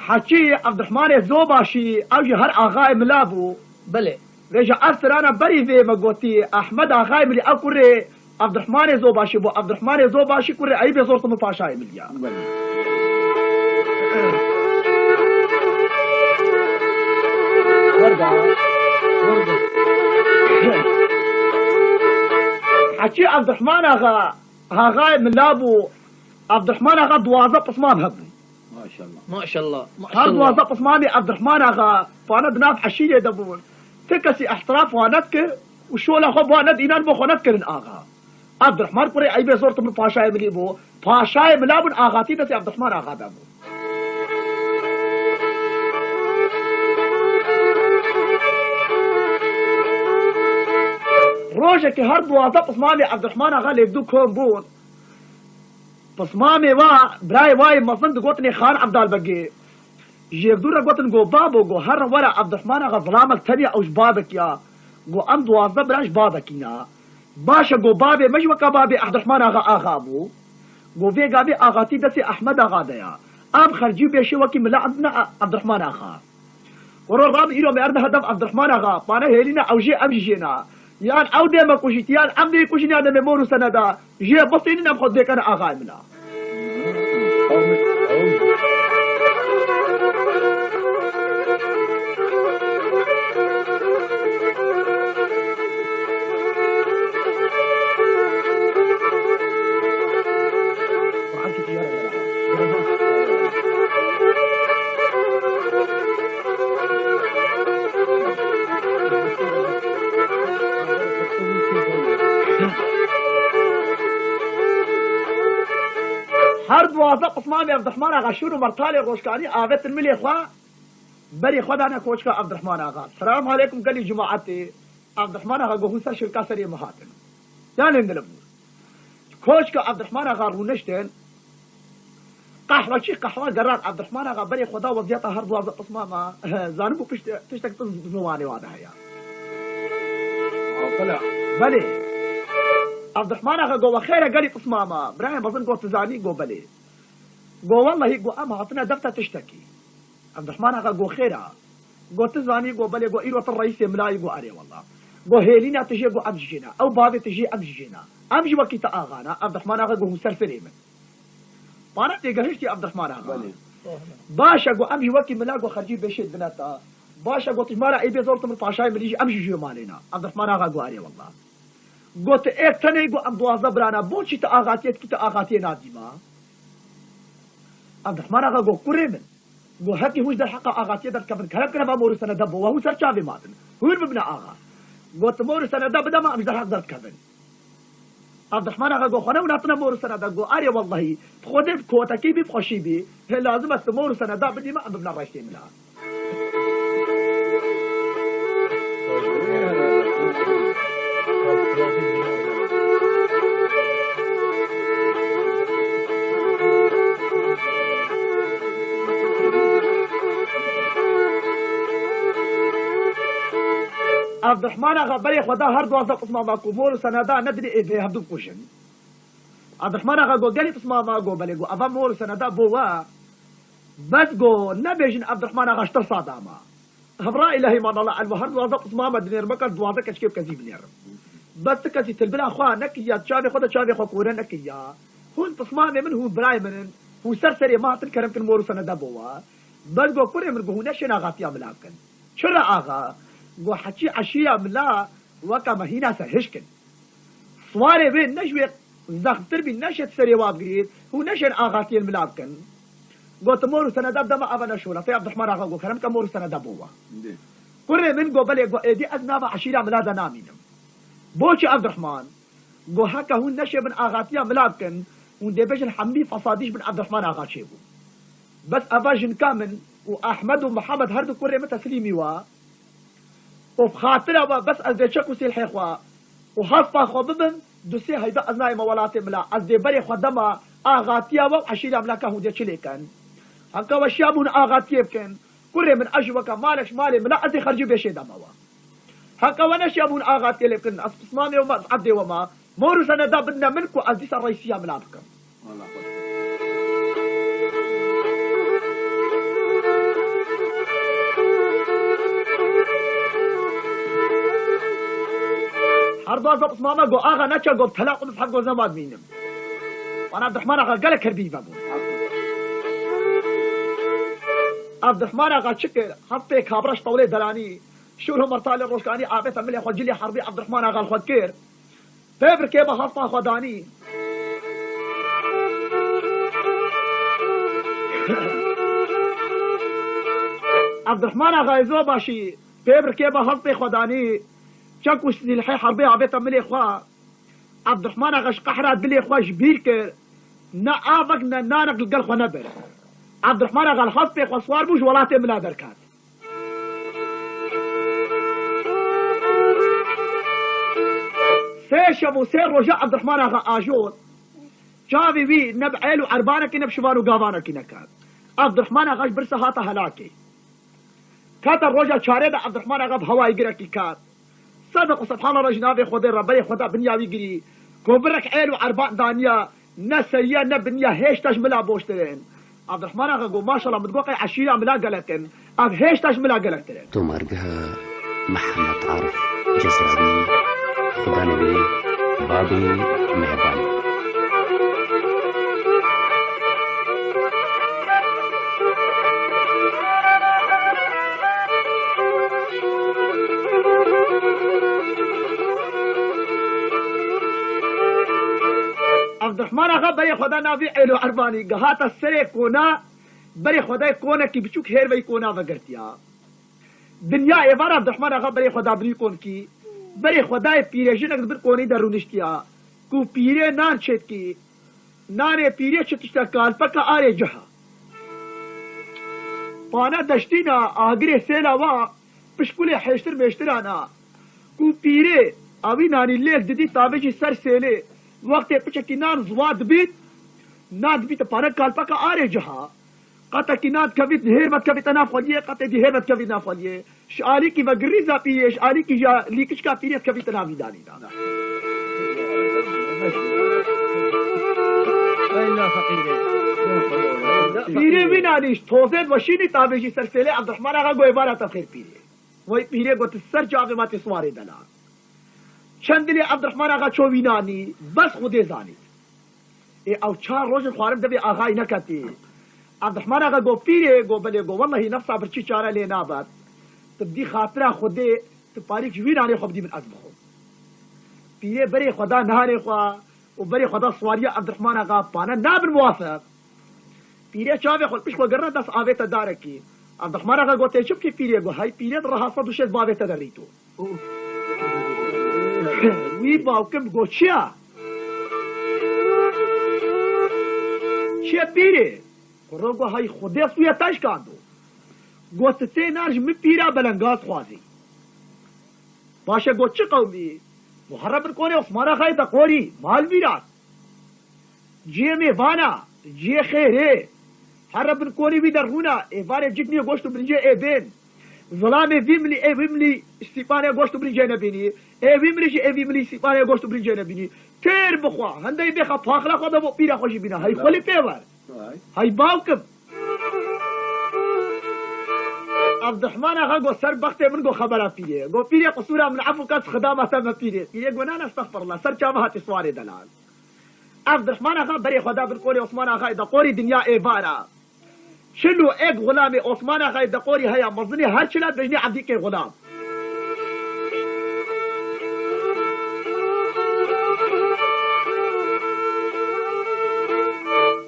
حكي عبد الرحمن زوباشي اوجي هر اغاي ملابو بله رجع ارسل انا بري في مقوتي احمد اغاي ملي اكوري عبد الرحمن زوباشي بو عبد الرحمن زوباشي كوري اي بزورت مفاشاي مليا حكي عبد الرحمن اغاي ملابو عبد الرحمن اغا دوازه قسمان هبو ما شاء الله ما شاء الله ما شاء هذا الله وظف اسمامي عبد الرحمن اغا فانا بناف حشيه دبون تكسي احتراف وانتك وشولا خب واند اينان مو خنتك اغا عبد الرحمن قري اي بزورت من باشاي مليبو باشاي ملابن اغاتي دسي عبد الرحمن اغا دبو روجك هرد وظف اسمامي عبد الرحمن اغا اللي يبدو كون بون بصمامي براي واي مصند قوتني خان عبد البقي جيبدورا قوتن قو بابو قو هر ورا عبد الرحمن اغا ظلامك تانية اوش بابك يا قو ام دوازده براش بابك يا باشا قو بابي مش وكا بابي عبد الرحمن اغا اغابو قو في قابي اغاتي دسي احمد اغا ديا ام خرجي بيشي وكي ملا عندنا عبد الرحمن اغا ورو رام ايرو ميرنا هدف عبد الرحمن اغا بانا هيلينا او جي ام جينا يان او ديما كوشيت يان ام دي كوشيني هذا ميمورو سندا جي بصيني نبخد ديك انا اغا ملا هرد واثق اسمامي عبد الرحمن اغا شنو مرتالي روشكاني اغت الملي اخوا بري خدا انا كوشكا عبد الرحمن اغا السلام عليكم قال لي جماعتي عبد الرحمن اغا قهو سر شركه سري مهاتن يعني ندلبو كوشكا عبد الرحمن اغا رونشتين قحوه شي قحوه قرار عبد الرحمن اغا بري خدا وزيطه هرد واثق اسماما زانبو تشتك تزمواني واضح يا طلع بلي عبد الرحمن اغا قو خير قال لي تصماما ابراهيم بظن قو تزاني قو بلي قو والله قو اما عطنا دفتر تشتكي عبد الرحمن اغا قو خيرها قو تزاني قو بلي قو ايروة الرئيس ملاي قو اري والله قو هيلينا تجي قو امجينا او بابي تجي امجينا امجي وكيتا اغانا عبد الرحمن اغا قو مسرسلي من وانا تيقهشتي عبد الرحمن اغا باشا قو امجي وكي ملا قو خرجي بيشيد بناتا باشا قو تجمارا اي بيزورت من طاشاي مليجي امجي جيو مالينا عبد الرحمن اغا قو اري والله قلت ايك تاني قو ام دوازده برانا بوشي تا اغاتيت كي تا اغاتي ناديما عبد الرحمن اغا قو كوري من قو هكي هوش در حقا اغاتي در كفن كهرب كنا با مورسنا دبو وهو سر شافي ماتن هو ببنا اغا قلت مورسنا دب دا ما امش در حق در كفن عبد الرحمن اغا قو خنا وناتنا مورسنا دب قو اري والله خودي بكوتا كي بي بخوشي بي هي لازم است مورسنا دب دي ما ام ببنا راشتي منها عبد الرحمن اغا بري خدا هر دوازده قسمه ماكو مور سندا ندري ايه هبدو كوشن عبد الرحمن اغا قو قالي قسمه ما قو بلي قو افا مور سندا بوا بس قو نبيجن عبد الرحمن اغا اشتر صاداما خبرا الهي ما الله على هر دوازده قسمه ما دنير مكر دوازده كشكيب كذيب نير بس كسي تلبلا اخوا نكيا تشافي خدا تشافي خو كورن نكيا هون قسمه من هو براي من هو سرسري ما تنكرم كن مور سندا بوا بس قو كوري من قو نشنا غاتيا ملاكن شرا اغا قو حكي عشية ملا وكا مهينا سهشكن صواري بين نشوي زختر بين نشت سريوات قريد هو نشن آغاتي الملابكن قو تمورو سنداب دما أبا نشولا في عبد الرحمن آغا قو كرم كمورو سنداب هو كوري من قو بلي قو ايدي أزنابا عشيرة ملا دا نامينم بوشي عبد الرحمن قو هكا هو نشي بن آغاتي ملابكن وندي بيجن حملي فصاديش بن عبد الرحمن آغا شيبو بس أفاجن كامن وأحمد ومحمد هردو كوري متسليمي وا وبخاطرها بس ازدي شكو سي الحيخوا وحصفا خو ببن دوسي هيدا ازناي مولاتي ملا ازدي بري خدما اغاتيا وعشيلا ملاكا هو دي تشليكن هكا وشيابون اغاتي بكن كوري من اجوكا مالش مالي ملا ازدي خرجي بيشي دموا هكا ونشيابون اغاتي لبكن اسمامي وما عدي وما مورو سندا بدنا منكو ازدي الرئيسية ملا بكم دوازة اسماما قو آغا نتشا قو بتلاق ومسحب قو زماد مينم وانا عبد الرحمن آغا قلق هربي بابو عبد الرحمن آغا تشكر حطي كابرش طولي دلاني شوره مرتالي الروشكاني عابثة ملي خو جلي حربي عبد الرحمن آغا الخود كير بيبر كيبا هفتا خوداني عبد الرحمن آغا يزو باشي بيبر كيبا هفتا خوداني شاكوش الحي حربي عابثة ملي خوا عبد الرحمن آغا شقحرات بلي خوا جبير كير نا آفك نا نانك القل خو نبر عبد الرحمن آغا الخطي خو صوار بوش ولاتي ملا دركات سيشبو سير رجاء عبد الرحمن آغا آجور شافي بي نب عيلو عربانك نب شبانو قابانك نكاد عبد الرحمن آغا برسا هاتا هلاكي كاتا الرجاء شارد عبد الرحمن آغا بهواي قركي كاد صدق سبحان الله رجنابي خودي ربي خدا بنيا ويقري كوبرك عيلو عربان دانيا نسيا نبنيا هيش تجملا بوشترين عبد الرحمن آغا قو ما شاء الله متقوقي عشيرة ملا قلتن اب هيش تجملا قلتن تو مرقها محمد عارف جزراني خدا نبي بابي مهربان عبد الرحمن آغا بري خدا نافي عيلو عرباني قهات السري كونا بري خدا كونا كي بچوك هير بي كونا وگرتيا دنيا ايوار عبد الرحمن آغا بري خدا بري كون کی بري خدا پیرجن اگر بر کونی درونشتیا کو پیره نان چت کی نان پیره چتشتا کال پکا آره جها پانا دشتینا آگره سیلا وا پشکول حشتر میشترانا کو پیره اوی نانی لیک ددی تابجی سر سیله وقت پچکی نان زواد بیت ناد بیت پانا کال پکا آره جها قطع کی ناد کبیت هیر مت کبیت نافلیه قطع دی هیر مت کبیت نافلیه شعاری کی وگریزا پیه شعاری کی جا لیکش کا پیریت کبیت نامی دانی دانا پیره وینانیش توزید وشینی تابجی سرسله عبد الرحمن آغا گو عبارت خیر پیره وی پیره گو تسر جاوه مات سواره دلا چندلی عبد الرحمن آغا چو وینانی بس خود زانی او چار روز خوارم دبی آغای نکتی عبد الرحمن آغا گو پیره گو بله گو والله نفسا برچی چاره لینا بات تبدی خاطره خوده تپاریک وینانی خوب دی من از بخو پیره بری خدا نهاری خوا و بری خدا سواریا عبد الرحمن آغا پانا نابن موافق پیره چاوه خود پشکو گرنا دست آویت دارکی عبد الرحمن آغا گو تیچب کی پیره گو های پیره در رها صد و شد باویت داریتو وی باوکم گو چیا چیا پیره کرو گو های خوده سویا تاش کاندو گو تی نارج می پیره بلنگاز خوازی باشه گو چی قومی محرم برکونه عثمان آغای دقوری مال میراد جیه میوانا جیه خیره هر برکونی بی درهونا ایواره جتنی گوشتو برنجه ای بین ظلام ویملی ای ویملی استیپانه گوشتو برنجه نبینی ای ویملی جی ای ویملی استیپانه گوشتو برنجه نبینی تیر بخوا هنده بخوا پاخلا خدا بو پیرا خوشی بینا های خولی پیور های باوکم عبد الرحمن آغا گو سر بخت من گو خبره پیره گو پیره قصورا من عفو کس خدامه ما پیره پیره گو نانا استغفر الله سر چاوه هاتی سواره دلال عبد الرحمن آغا بری خدا برکولی عثمان آغا دقوری دنیا ایوارا شنو ایک غلام عثمان آغا دقوری هیا مزنی هر چلا بجنی عبدی که غلام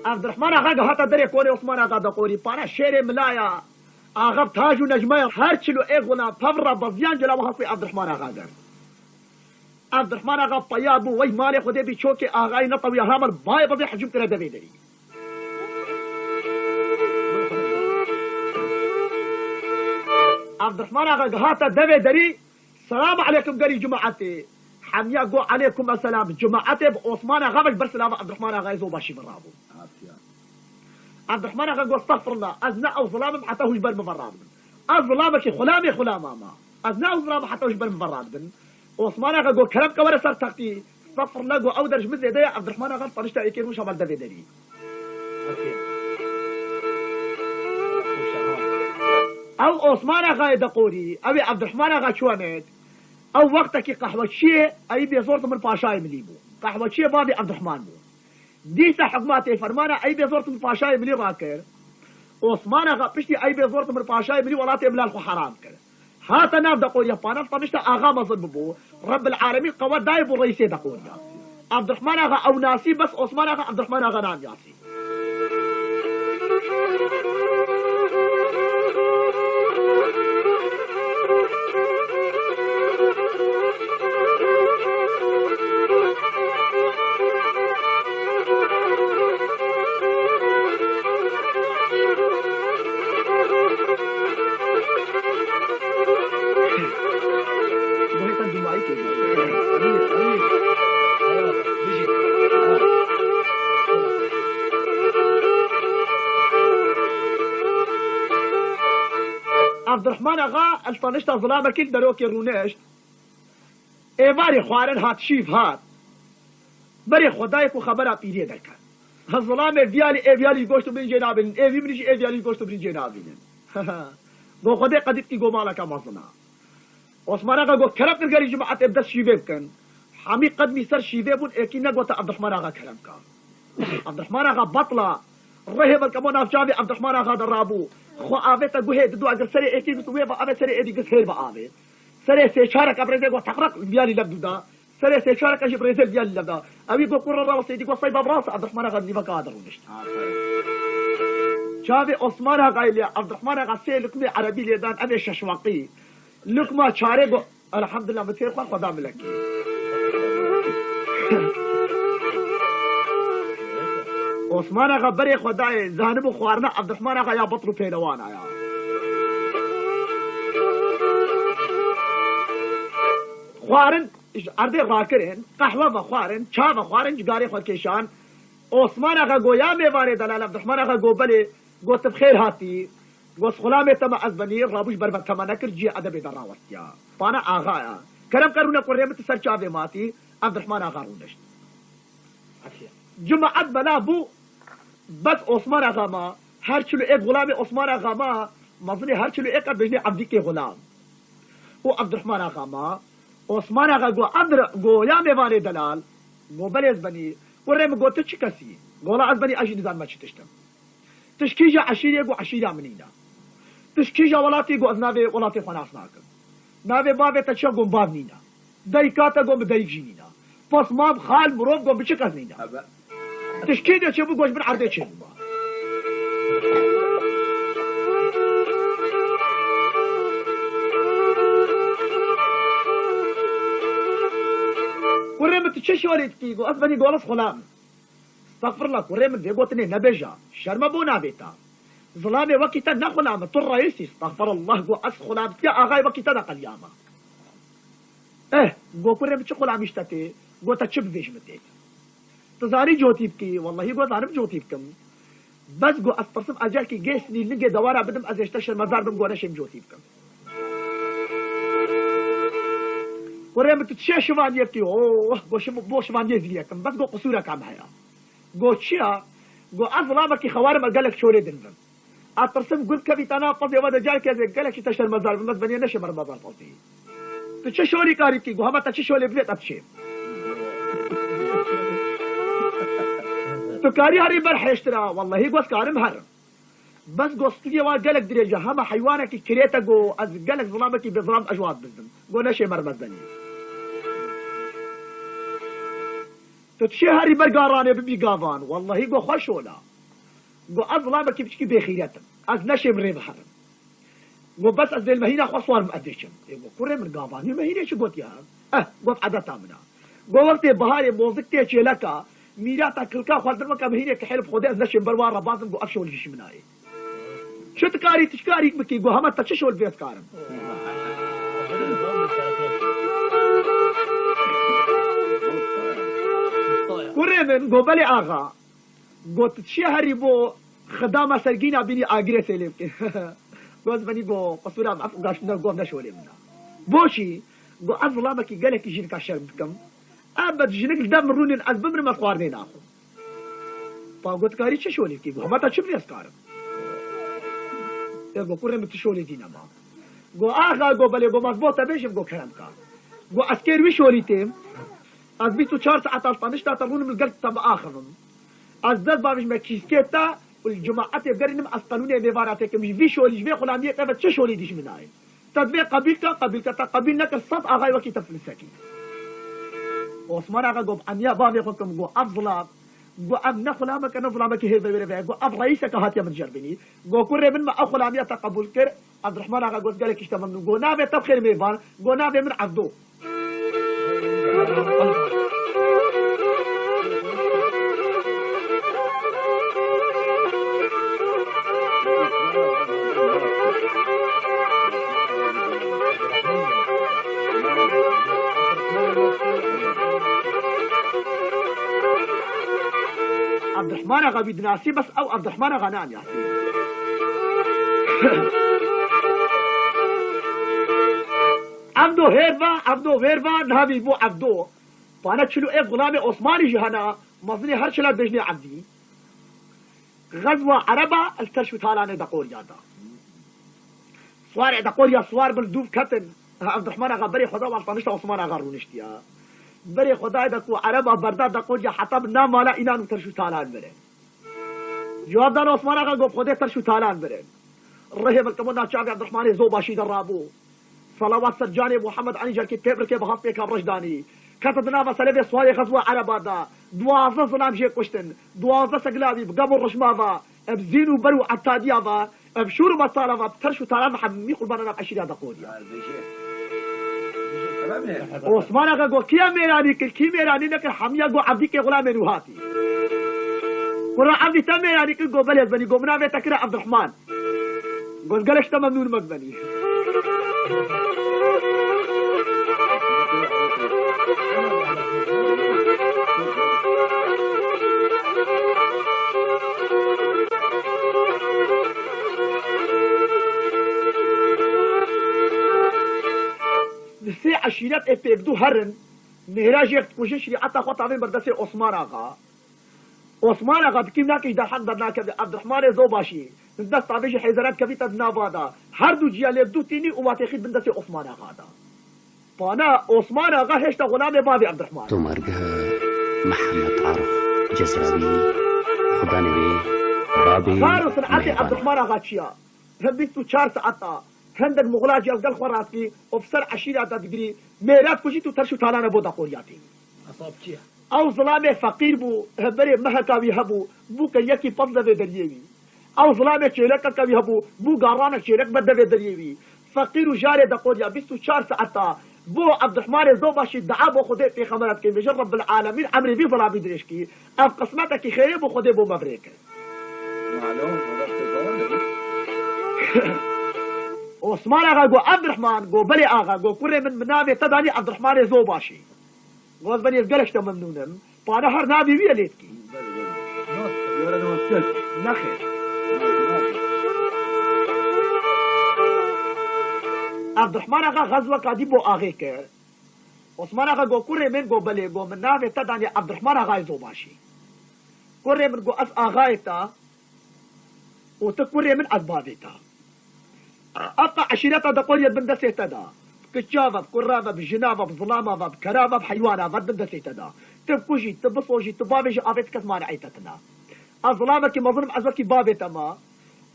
عبد الرحمن آغا هاتا دری کولی عثمان آغا دقوری پانا شیر ملایا آغا تاج و نجمه هر چلو ایک غلام فور بزیان جلا وحصی عبد الرحمن آغا در عبد الرحمن آغا پایاد بو وی مال خودی بی چوک آغای نطوی هامر بای بزی حجم کرده دوی دری عبد الرحمن آغا قهاتا دوی دری سلام علیکم قری جماعتی حمیا قو علیکم السلام جماعتی عثمان آغا بش برسلام عبد الرحمن آغا يزو باشي برابو عبد الرحمن آغا قو استغفر الله ازنا او ظلام حتى هو جبر مفراد الظلامك خلامي خلاما ما ازنا او ظلام حتى هو جبر مفراد عثمان آغا قو كلام كورا سر تختي استغفر الله قو او درج مثل دي عبد الرحمن آغا طرشتا ايكير وش عمل دوي دري او عثمان آغا دقوري او عبد الرحمن آغا شوانت او وقت کی قحوچی ای به زورت من پاشای ملی بو قحوچی بابی عبدالرحمن بو دیسا حکومت فرمانه ای به زورت من پاشای ملی راکر عثمان آقا پشتی ای به زورت من پاشای ملی ولات املال خو حرام کرد هات ناف دقوريا بانا طنشت اغا مظلم بو رب العالمين قوى دايب الرئيسي دقوريا عبد الرحمن اغا او ناسي بس عثمان اغا عبد الرحمن اغا نام ياسي عبد الرحمن اغا الطنشت ظلامه كل دروكي رونشت ايواري خوارن هات شيف هات بري خدايك وخبرها بيري دكا هالظلامه فيالي گوشتو بري جنابين ايوي منيش ايوالي گوشتو بري جنابين گو خدای قدير كي گو مالك مظنا عثمان اغا گو كرب نرگري جماعت ابدس شيفه بكن حمي قدمي سر شيفه بون اكي نگوتا عبد الرحمن اغا كرم كان عبد الرحمن اغا بطلة رهب الكمون افجابي عبد الرحمن اغا درابو خو آوه تا گوه دو اگر سر ایکی گو توه با آوه سر ایدی گس هیر با آوه سر سيشارك ابريزه گو تقرق بيالي لبدو دا سر سيشارك اجي بريزه بيالي لبدا اوي گو قرر راس ايدي گو صيب براس عبد الرحمن اغا نيفا قادر ونشت شافي عثمان اغا اللي عبد الرحمن اغا سي لكمه عربي ليدان ابي ششواقي لكمه چاره گو الحمد لله بتير خدا ملكي عثمان اغا بري خدای زانب خوارنا عبد الرحمن اغا يا بطل پهلوان آیا خوارن ارده راکرن قهوه و خوارن چا و خوارن جگاری خود کشان عثمان اغا گویا میواره دلال عبد الرحمن اغا گو بله گو تب خیر هاتی گو سخلام تما از بنیر رابوش بربت تما نکر جی ادب دراوستیا پانا آغا یا کرم کرونه قرمت سر چاوه ماتی عبد الرحمن اغا رونشت جماعت بلا بو بس عثمان آغا ما هر چلو ایک غلام عثمان آغا ما مظنی هر چلو ایک بجنی عبدی کے غلام و عبد الرحمن آغا ما عثمان آغا گو یا میوان دلال گو بلی از بنی ورم گو تو چی کسی گولا از بنی اجی نزان ما چی تشتم تشکیجا عشیری گو عشیرا منینا تشکیجا ولاتی گو از ناوی ولاتی خوناس ناکن ناوی بابی تچا گو باب نینا دایکاتا گو بدایک جی نینا پس مام خال مروب گو بچی کس نینا تشكيل شبو جوج من عرض شيء وريم تششي وليد كيغو أصبني جولس خلام استغفر الله وريم دي قوتني نبجا شرم بونا بيتا ظلامي وقتا نخلام طر رئيسي استغفر الله جو أس خلام يا أغاي وقتا نقل ياما جو كوريم تشي خلام يشتكي جو تشب فيش متيت تزاري جوتيب كي والله يقول عارف جوتيب كم بس جو أسترسم أجل كي جيسني لقي دوارة بدم أزيشتشر مزار بم جوانا شيم جوتيب كم وريم تتشي شوان يبكي أوه جو شوان يزلي كم بس جو قصورة كام هيا جو تشيا جو أظلامك كي خوارم أقلك شولي دنزم أسترسم قلت كبيتانا قضي ودا جاي كذا قالك تشتشر مزار بم بس بني نشمر مزار قضي تتشي شولي كاري كي جو هما تتشي شولي بليت أبشي تو كاري هاري برحش ترى والله هي قوس كارم هر بس قوستي وا قالك دريجه هما حيوانك كريتا جو از قالك ظلامك بظلام اجواد بزم جو نشي مرمزني تتشي هاري برقاراني ببي قافان والله جو خوشولا جو ظلامك بشكي بخيرتم از نشي مري بحر جو بس از المهينه خصوار مقدشم جو كوري من قافان المهينه شو قلت يا قلت عدتها منها جو وقت بهاري موزكتي شيلكا ميراتا كلكا خاطر ما كان هي كحلف خدي از نشم بروا ربازم جو افشو الجيش مناي شو تكاري تشكاري بكي جو هم تششو البيت كارم كوريمن جو بلي اغا جو تشهري بو خدامه سرگينا بيني اگري سليم جوز بني جو قصورا معف قاش جو نشو لمنا بوشي جو اظلامك قالك يجيك عشان بكم ابد جنك دم رونين از بمر ما خوارنين اخو فقلت كاري تشولي كي ما تشبني اسكارم يا جو كورم تشولي دينا ما جو اخا جو بلي جو مضبوطه بيش جو كلام كان گو اسکر وی شوریتیم از 24 ساعة طالطانش تا ترون من القلب تبع آخرهم از دست بامش ما كيسكيتا والجماعات يقدر نم از قانون ميفاراتك مش في شولي في خلامية تبع تش شولي ديش مناي تدبي قبيلك قبيلك الصف اغاي وكي تفلسكي عثمان اغا قب انيا بامي خكم جو افضل جو ابن خلامك نظلامك هي بيري جو اب رئيسك هاتي من جربني جو كره من ما خلامية تقبل كر عبد الرحمن اغا قلت قالك اشتمم جو نابي تبخير ميفار جو نابي من عبدو عبد الرحمن اغا بدناسي بس او عبد الرحمن اغا نان يا عبدو هيرفا نهابي بو عبدو فانا تشلو ايه غلامي عثماني جهنا مظني هرشلا بجني عبدي غزوة عربة الكشف تالاني دقوريا دا صوارع دقوريا صوار بالدوف كتن عبد الرحمن اغا بري خدا والطانشتا عثمان اغا رونشتيا بري خدا دكو عربة برداد دقوريا حتى بنا مالا انانو ترشو تالان برين جواب دان عثمان اغا قوب خده ترشو تالان برين الرهيب الكمونا شعبي عبد الرحمن زوباشي درابو صلوات سرجاني محمد علي جركي تبركي بهافي كاب رجداني كتبنا مسألة سوالي غزوة عربة دا دوازة ظلام جي كشتن دوازة سقلابي بقبل رشماضة بزينو برو عتادية بشورو بطالة بترشو تالان محمي قلبانا بعشرين هذا قولي عثمان اغا قو كيا ميراني كي ميراني نكر حمية قو عبدي كي غلام نوهاتي قرى عبدي تا ميراني كي قو بليز بني قو منافي تكرا عبد الرحمن قو قلش تا ممنون مقبني نسي عشيرات ابيبدو هرن مهراج يكتوشن شريعتا خطا من بردسي عثمان اغا بكيم ناكش در حق درناك عبد الرحمن زوباشي ندس طابيش حيزرات كبيتا دنافادا هر دو جيال يبدو تيني واتخيد بندسي عثمان اغا دا فانا عثمان اغا هشتا غلام بابي عبد الرحمن تمرقها محمد عارف جزربي خدانبي بابي صاروا صنعتي عبد الرحمن اغا تشيا هم بيستو 4 ساعتا هندق مغلاجي افقل خوراتي وفسر عشيرة تدقري ميرات كجيتو ترشو تالانا بودا قورياتي أصابتيها او ظلامي فقير بو هبري مهكاوي هبو بو كيكي فضل في دريوي او ظلامي شيرك كاوي هبو بو قارانا شيرك بدا في دريوي فقير جاري دا قوريا بيستو 4 ساعتا بو عبد الرحمن الزوباشي دعا بو خدي في خمرات كي بجر رب العالمين عمري بي ظلامي دريشكي اف قسمتك خيري بو خدي بو مبريك معلوم عثمان اغا قو عبد الرحمن قو بلي اغا قو كوري من منامي تداني عبد الرحمن زوباشي قوز بني القلش تا ممنونم فانا هر نابي بيا ليتكي نخير عبد الرحمن اغا غزوة قادي بو اغي كر عثمان اغا قو كوري من قو بلي قو من نامي تداني عبد الرحمن اغا زوباشي كوري من قو اس اغاي تا وتكوري من اسبابي تا أبقى عشيرتها دقول يد بندسي تدا كشافة بكرافة بجنابة بظلامة بكرامة بحيوانة بندسي تدا تبكوشي تبصوشي تبابيشي آفيت كثمان عيتتنا أظلامة كي مظلم أزوكي بابيتا ما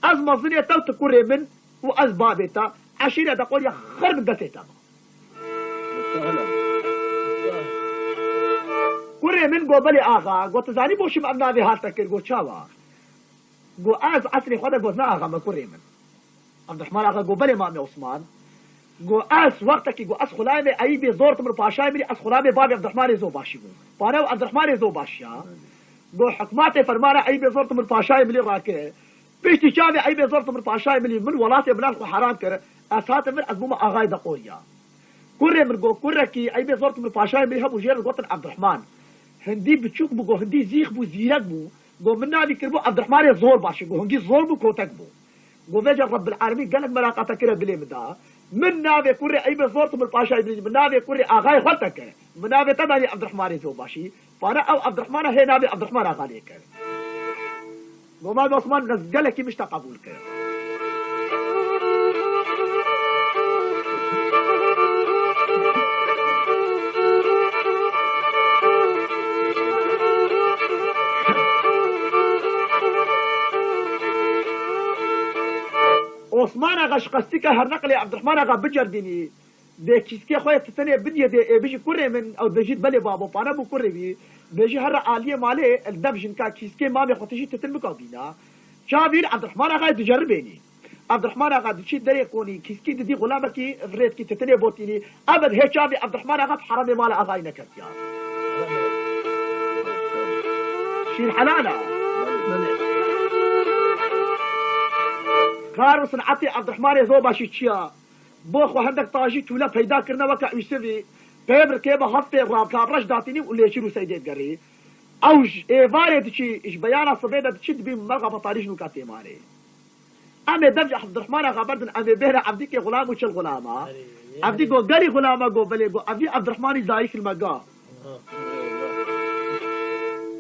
أز مظلية تو تكوري من وأز بابيتا عشيرة دقول يا خر بندسي تما كوري من قو بلي آغا قو تزاني بوشي مأمنا بي هالتكر قو شاوا قو أز عصري خدا قوزنا آغا ما كوري من عبد الرحمن اغا قو بلي مامي عثمان قو اس وقتك قو اس خلامي اي بي زورت من باشاي ملي اس خلامي بابي عبد الرحمن زوباشي قو فانا عبد الرحمن زوباشي قو حكماتي فرمانا اي بي زورت من باشاي ملي راكي بيشتي شابي اي بي زورت من باشاي ملي من ولاتي بلاد وحرام كر اسات من ازبوما اغاي دقوريا كوري من قو كوركي اي بي زورت من باشاي ملي هبو جير قوتن عبد الرحمن هندي بتشوك بو هندي زيخ بو زيرك بو قو من نادي كربو عبد الرحمن زور باشي قو هندي زور بو كوتك بو وفجر رب العالمين قال لك ملاقاتك كده بلي مدا من نافي كوري اي بصورت من الباشا من نافي كوري اغاي خلتك من نافي تداني عبد الرحمن زوباشي فانا او عبد الرحمن هي نافي عبد الرحمن اغاليك وما عثمان قال لك مش تقبل كده عثمان آقا شقستی که هر نقل عبدالرحمن آقا بجردینی ده کیسکی خواه تتنه بدیه ده بیجی کره من او دجید بله بابا پانا بو کره بی بیجی هر عالیه ماله الدبجن که کیسکی مامي خوتشی تتن بکا بینا شابیر عبدالرحمن آقا دجربینی عبدالرحمن آقا دچی دری کونی کیسکی دی غلامه کی فرید کی تتنه بوتینی ابد هیچ شابی عبدالرحمن آقا حرام مال آقای نکرد یا شیر حلاله کار و صنعتی عبدالرحمن زو باشی چیا بو خو هندک تاجی تولا پیدا کرنا وکا یوسفی پیبر که به هفته رابطه داتینی و لیشی رو سیدید گری اوج ایواره دچی اش بیانا صبیده دچی بیم مرغا بطاریج نو کاتی ماره اما دمج عبدالرحمن آقا بردن اما بهر عبدی که غلام و چل غلامه عبدی گو گری غلامه گو بله گو عبدی عبدالرحمن دایک المگا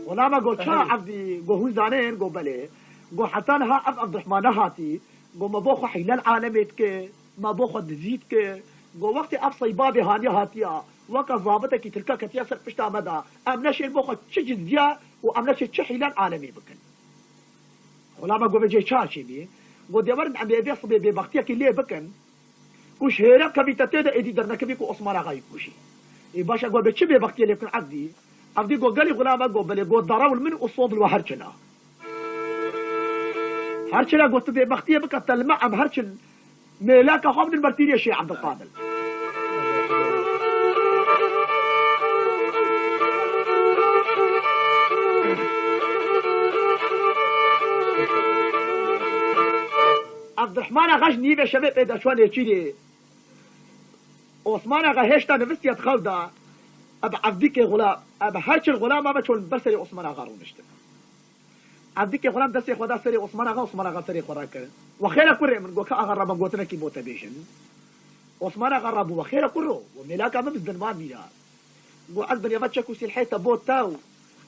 غلامه گو چا عبدی گو هو زانین گو بله گو حتان ها عبدالرحمن هاتی گو ما بوخو حیلال عالمیت که ما بوخو دزید که گو وقتی اف صیبابی هانی هاتیا وکا ضابطه کی تلکا کتیا سر پشتا مدا ام نشین بوخو چه جزیا و ام نشین چه حیلال عالمی بکن غلامه گو بجی چا چی بی گو دیورن ام بیبی صبی بی بختیا کی لی بکن کش هیرا کبی تتیده ایدی در نکبی کو عثمان آقای کوشی ای باشا گو بچه بی بختیا لی بکن عبدی گو گلی غلامه گو بلی گو ضراول من اصوب الوهرچنا هرچنا قلت بي بختيه بك تلمع ام هرچن ميلاك خامن المرتيري شيخ عبد القادر عبد الرحمن غش نيبه شباب اذا شوان يشيلي عثمان غا هشتا نفسي يتخلدا اب عبديك غلام اب هرچن غلام ما چون برسري عثمان غا رونشته عبدی که غلام دستی خدا سری عثمان آقا سری خورا کرد و خیره کره من گو که آقا ربا گوتنه کی بوتا بیشن عثمان آقا ربو و خیره کرو و ملاکا ما بزدن ما میرا گو از بنی فتشا کسی الحیطه بوتاو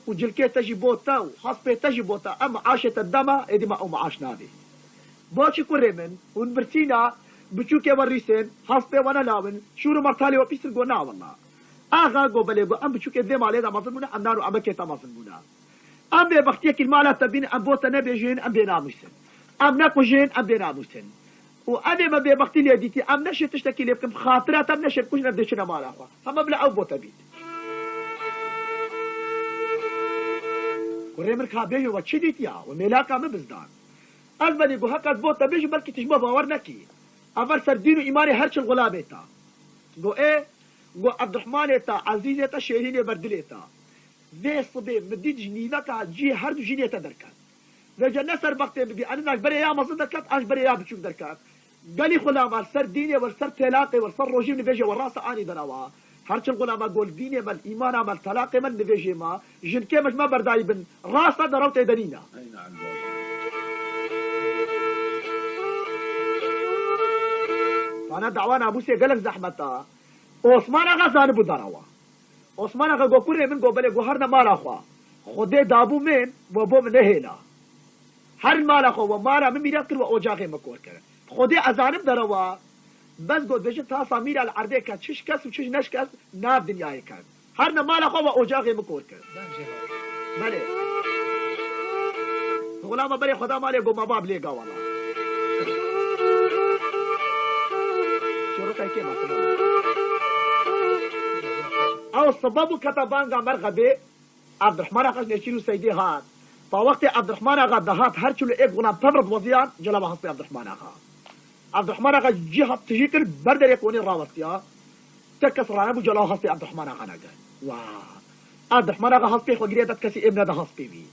و جلکه تجی بوتاو حصبه تجی بوتا اما عاشت الدما ایدی ما او معاش نادي بوچی کره من ون برسینا بچو که ورسن حصبه وانا لاون شورو مرتالي و پیسر گو نا والله آقا گو بله گو ام بچو که دیم علیه دا مزن بونا ام نارو امکه تا مزن بونا ام بي بختيك المالات تبين ام بوتا نبي جين ام بيناموسن ام نكو جين ام بيناموسن وأنا ما بي بختي لي ديتي ام نشر تشتكي لي بكم خاطرات ام نشر كوش نبدي شنا مال اخوا هم بلا او بوتا بيت وريمر كابيجو وتشي ديتيا وميلاكا ما بزدان البني جو هكا بوتا بيجو بلكي تجمع باور نكي افر سردينو ايماني هرش الغلابيتا جو ايه جو عبد الرحمن تا عزيزتا شيرين بردليتا ذي صبي مديد جنينك جي هردو جنيتا دركات وجا نسر بقتي ببي انا ناك بري يا مصد دركات اش بري يا بتشوف دركات قالي غلام سر ديني والسر تلاقي والسر روجي من بيجي والراس اني دراوا هرش الغلام قول ديني مال ايمان مال تلاقي من بيجي ما جن كيمش ما برداي بن راس دروت دنينا اي نعم فانا دعوانا ابو سي قالك زحمتا عثمان غزان ابو دراوا عثمان آقا گو کره من گو بله گو هر نمال آخوا خوده دابو من و بو من نهیلا هر مال آخوا و مارا من میرد کر و اوجاقی مکور کرد خوده ازانم دروا بس گو بجه تا سامیر العرده کرد چش کس و چش نش کس ناف دنیای کرد هر نمال آخوا و اوجاقی مکور کرد بله غلام بله خدا مالی گو مباب لیگا والا شروع که مثلا او سبب كتبانغا مرغبه عبد الرحمن آقا نشيلو سيدي هات فوقت عبد الرحمن آقا دهات هرچلو ايك غلام تبرد وزيان جلب حسب عبد الرحمن آقا عبد الرحمن آقا جهة تجيكر بردر يكوني راوستيا تكسر عنه جلو حسب عبد الرحمن آقا نجا عبد الرحمن آقا حسب خو غريتت كسي ابن ده حسب بي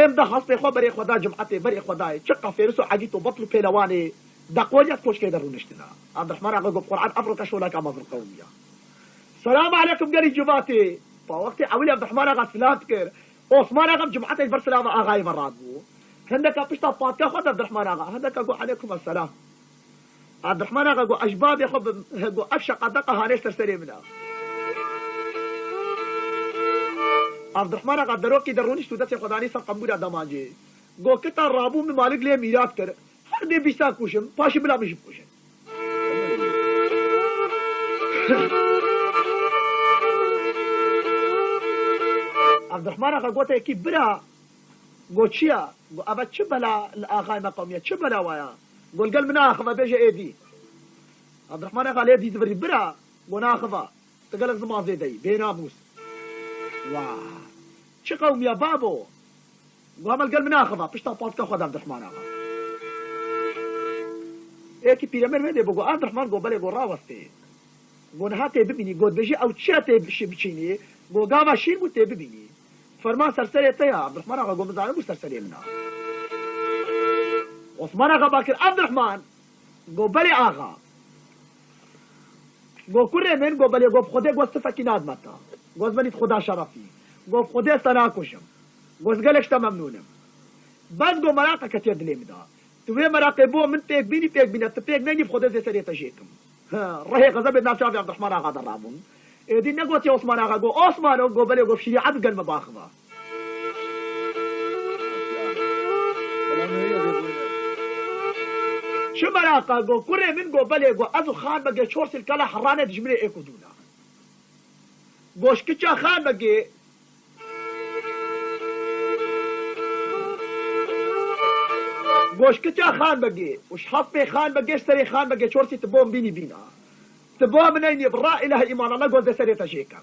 ام ده حسب خو بري خدا جمعتي بري خداي چقا فيرسو عجيتو بطل بيلواني دقوليات كوش كيدر نشتنا عبد الرحمن آقا قب قرآن افرق شولا كامازر قومية السلام عليكم قال جباتي فوقتي عولي عبد الرحمن آقا سلام كر عثمان آقا بجمعتي برسلام آقاي مرات بو هندك بشتا فاتكا خد عبد الرحمن آقا هندك اقول عليكم السلام عبد الرحمن آقا قو أجبابي خب قو أفشق أدقة هانيش ترسلي منها عبد الرحمن آقا دروكي درونيش تودسي خداني سر قنبورا دماجي قو كتا رابو من مالك ليه ميرات كر هر دي بيسا كوشم پاشي بلا مش كوشم عبد الرحمن آقا قوتا يكي برا قو چيا قو أبا چه بلا الآقاي مقامية چه بلا وايا قول قال مناخذة بيجي ايدي عبد الرحمن قال ايدي تبري برا وناخذة تقال لك زمان زيدي بيناموس واه شو قوم يا بابو وعمل قال مناخذة بيشتا بارتكا خذ عبد الرحمن اخا ايه كي بيرامير ميدي بقول عبد الرحمن قول بالي قول راوستي قول هاتي ببيني قول بيجي او تشاتي بشيني قول قاما شين قلت ببيني فرمان سرسري تيا عبد الرحمن اخا قول مزعلم سرسري منها عثمان اخا باكر عبد الرحمن قول بالي اخا قول كل من قول بالي قول خدي قول صفكي نادمتا قول زمانيت خدا شرفي قول خدي سناكوشم قول قالك شتا ممنونم بس قول مراقا كتير دليم دا توي مراقا بو من بيك بيني تبيك نيني بخدي زي سريتا جيكم رهي غزب الناس شافي عبد الرحمن اخا درامون دي نقوت يا عثمان اخا قول عثمان قول بالي قول شريعة قل مباخذة شو مراقا قو كوري من قو بالي قو ازو خان بقى شورس الكلا حرانة دجمري ايكو دونا قوش كتشا خان بقى قوش كتشا خان بقى وش حفي خان بقى اشتري خان بقى شورسي تبوم بيني بينا تبوم منيني برا اله ايمان الله قول ده سريتا شيكا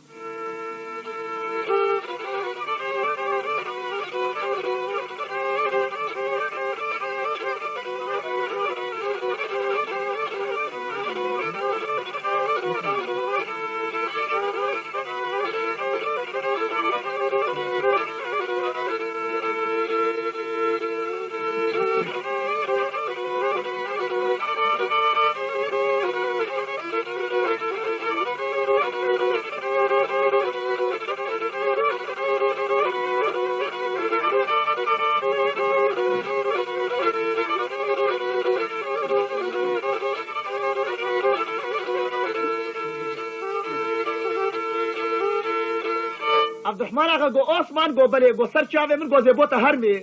عبد الرحمن اخا قو عثمان قو بلي قو سر شافي من قو زيبوتا هرمي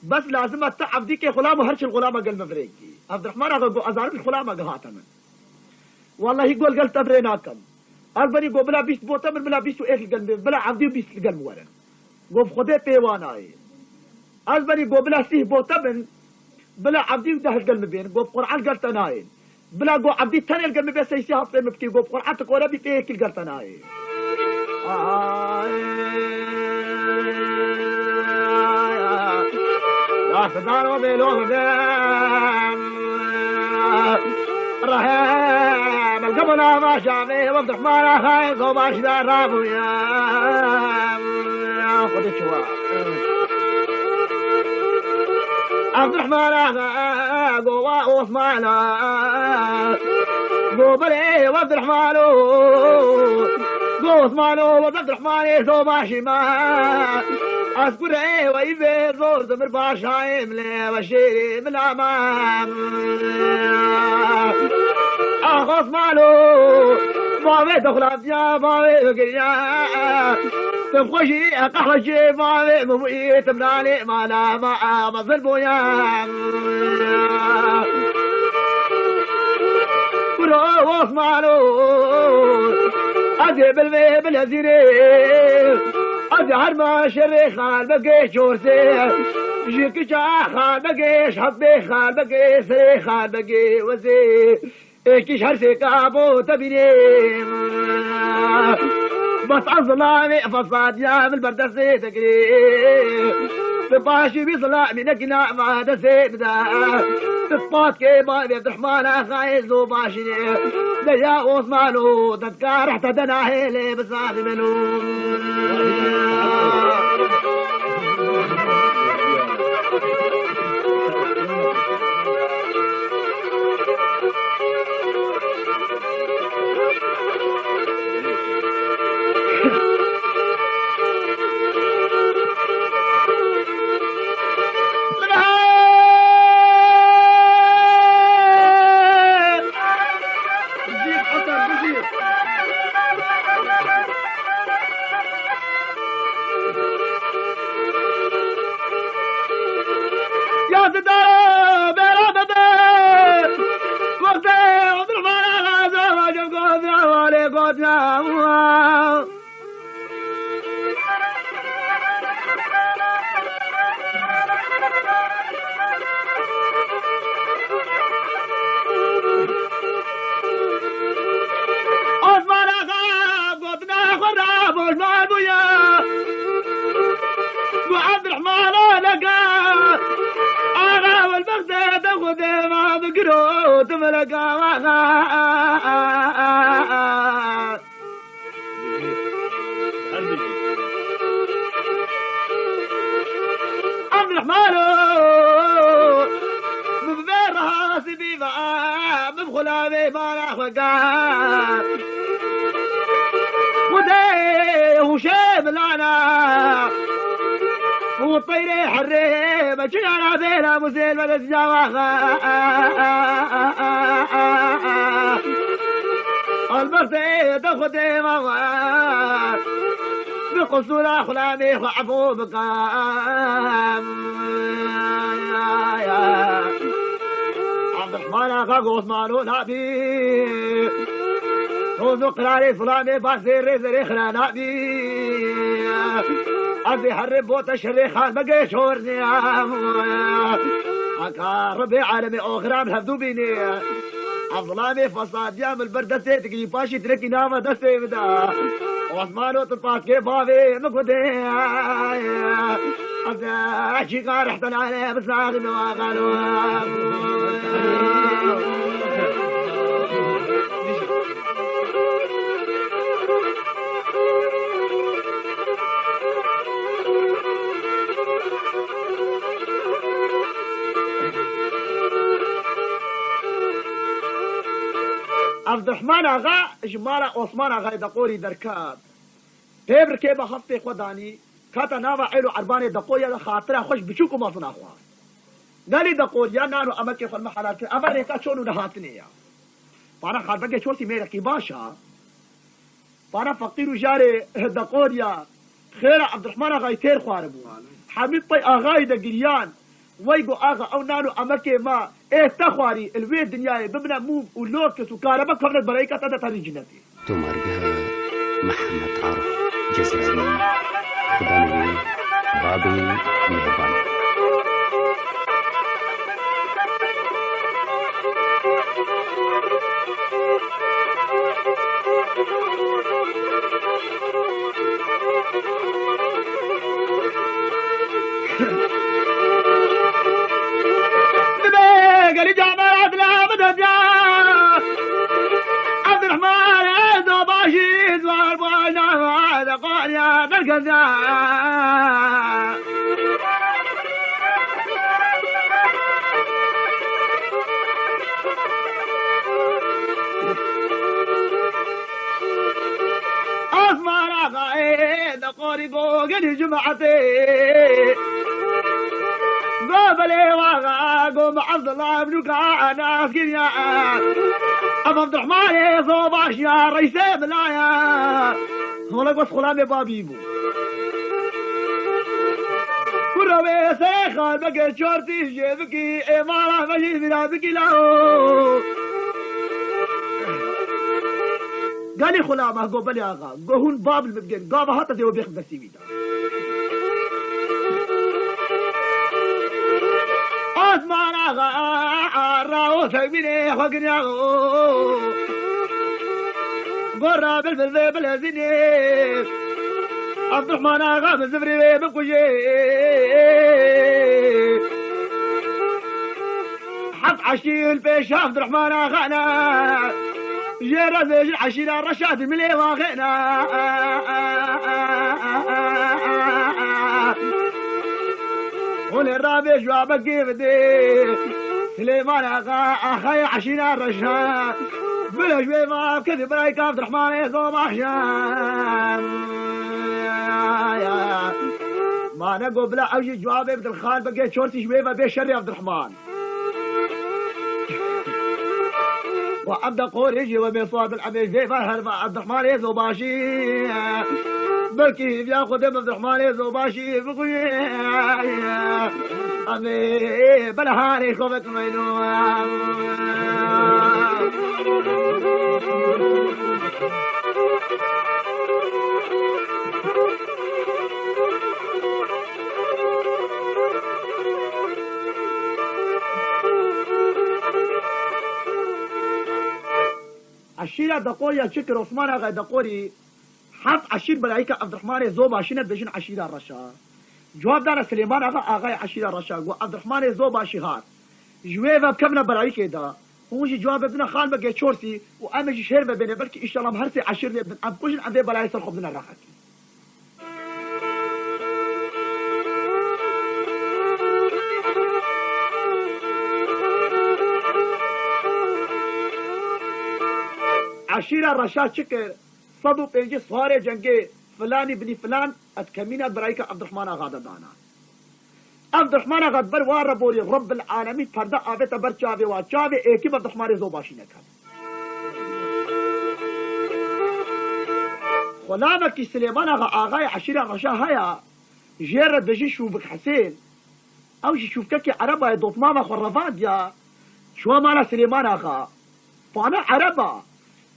بس لازم تعب ديك غلام وهرش الغلامة قال مفريكي عبد الرحمن اخا قو ازارب الغلامة قهاتا من والله يقول قال تبريناكم البني قو بلا بيست بوتا من بلا بيستو ايك القلب بلا عبدي بيست القلب ورن قو بخدي بيواناي البني قو بلا سيه بوتا من بلا عبدي وده القلب بين قو بقرعان قال تناين بلا قو عبدي تاني القلب بين سيسيها في مبكي قو بقرعان تقولا بيتيك القلب تناين يا فدار وبيلوه دام رحم القبل ما شافي وعبد الرحمن اخاي وما شدار رابو يا خذ شوا عبد الرحمن اخاي قوا عثمان قبل وعبد الرحمن عثمان وعبد الرحمن ثو ماشي ما اذكر ويبي زور زمر باشايم لي وشيري من الامام اخ عثمان ما بيت اخلاص يا ما بيت يا تبخشي قحشي ما بيت مبيت منالي ما لا ما ظلمو يا برو عثمان أدي بالهزيري أدي عرما شري خال بقي شورسي جيك جا خال بقي شحبي خال بقي سري خال بقي وزي إيكي شهرسي كابو تبيني بس عظلامي فصاد يا من بردسي تقري بباشي بظلامي نقنا ما دسي بدا تفات كيما عبد الرحمن اخاي زوباشني ليا عثمانو تذكار حتى دنا هيلي بصاحب منو تملقا عبد الرحمن مبرها سبيبا مبخلا بيبانا وقا وديه وشيب لنا والطير حريم جينا بينا مزيل من الجواخا البرتي تاخدي ماما بقصور خلامي وعفو بقام عبد الرحمن اخاك عثمان ونبي وذوق لاري فلاني باسير زري خلانا بي أبي حرب بوت الشريخان بقي شورني أكاربي عالمي أخرام هفدو بيني أظلامي فصاد يام البردة تيتكي باشي تركي نامة دستي بدا وعثمانو تطاق كيفافي مكودي أبدا شيقا رحتن عليه بساغي نواغانو عبد الرحمن آغا جمارا عثمان آغا دقوري دركاب بيبر كيبا خطي خداني كاتا نافا عيلو عرباني دقوريا خاطرها خوش بشوكو ما صنع خواه قالي دقوريا نانو أمكي خل محلات أما ريكا شونو نهاتني فانا خاربكي شورتي ميركي باشا فانا فقيرو جاري دقوريا خير عبد الرحمن آغا يتير خواربو حميد طي آغاي دقريان ويقو آغا أو نانو أمكي ما إيه تخواري الوي الدنيا ببنا موف ولوكس وكهرباء كفرت برايكا تاتا تاري جنتي تمر بها محمد عارف جزراني خداني بابي مهربان قال جابر عدلا بدجا عبد الرحمن زوباشي زوار بوانا هذا قانيا دركزا أسمع راقعي دقوري قوقني جمعتي قابلي واغا قوم عبد الله بنك انا اسكنيا ابو عبد الرحمن صوباش يا ريسي بلايا هولا قص خلامي بابيبو وربي سيخال بقى شورتي جيبكي امارة مجيب بلادكي لاو قالي خلامه قوبلي اغا قهون باب المبقين قابا هاتا ديو بيخ بسي بيدا عثمان آغا راو ثميني وقني آغو قرى بالفلفل بالهزيني عبد الرحمن آغا بالزفري بقوشي حق عشيل بيش عبد الرحمن آغانا جيرا زيج العشيل الرشاد ملي واغينا هون الرابع جوابك كيف دي سليمان اخا اخي عشينا الرشاد بلا جوي ما كذب رايك عبد الرحمن يصوم عشان ما نقول بلا اوجي جوابي عبد الخان بقيت شورتي جويبه بشري عبد الرحمن وعبد القور يجي وبيصاب العبيد زي فرهر عبد الرحمن يزوباشي بلكي بياخذ عبد الرحمن يزوباشي بقول أمي بلا هاني خبت منو عشيرة دقوري شكر عثمان اغا دقوري حط عشير بلايكا عبد الرحمن زوب عشينة بجن عشيرة الرشا جواب دانا سليمان اغا عشيرة الرشا عبد الرحمن زوب عشيهات جويفا بكمنا بلايكا دا هونجي جواب بدنا خان بقى شورسي وامجي شهر ما بينه بلكي ان شاء الله مهرسي عشير ابن ام كوجن عندي بلاي سرخ بدنا الراحتي عشيرة رشاد شكر صدو بيجي صاري جنگي فلاني بني فلان اتكمينا برايك عبد الرحمن غادا دانا عبد الرحمن غاد بر وار بوري رب العالمين فردا آبه تبر چاوه و چاوه ایکی عبد الرحمن زوباشی نکن خلامك سليمان آغاي عشيرة رشا هيا جيرد بجي شوفك حسين او جي شوفكك عربا يدوط ماما خرفات يا شو مالا سليمان آغا فانا عربا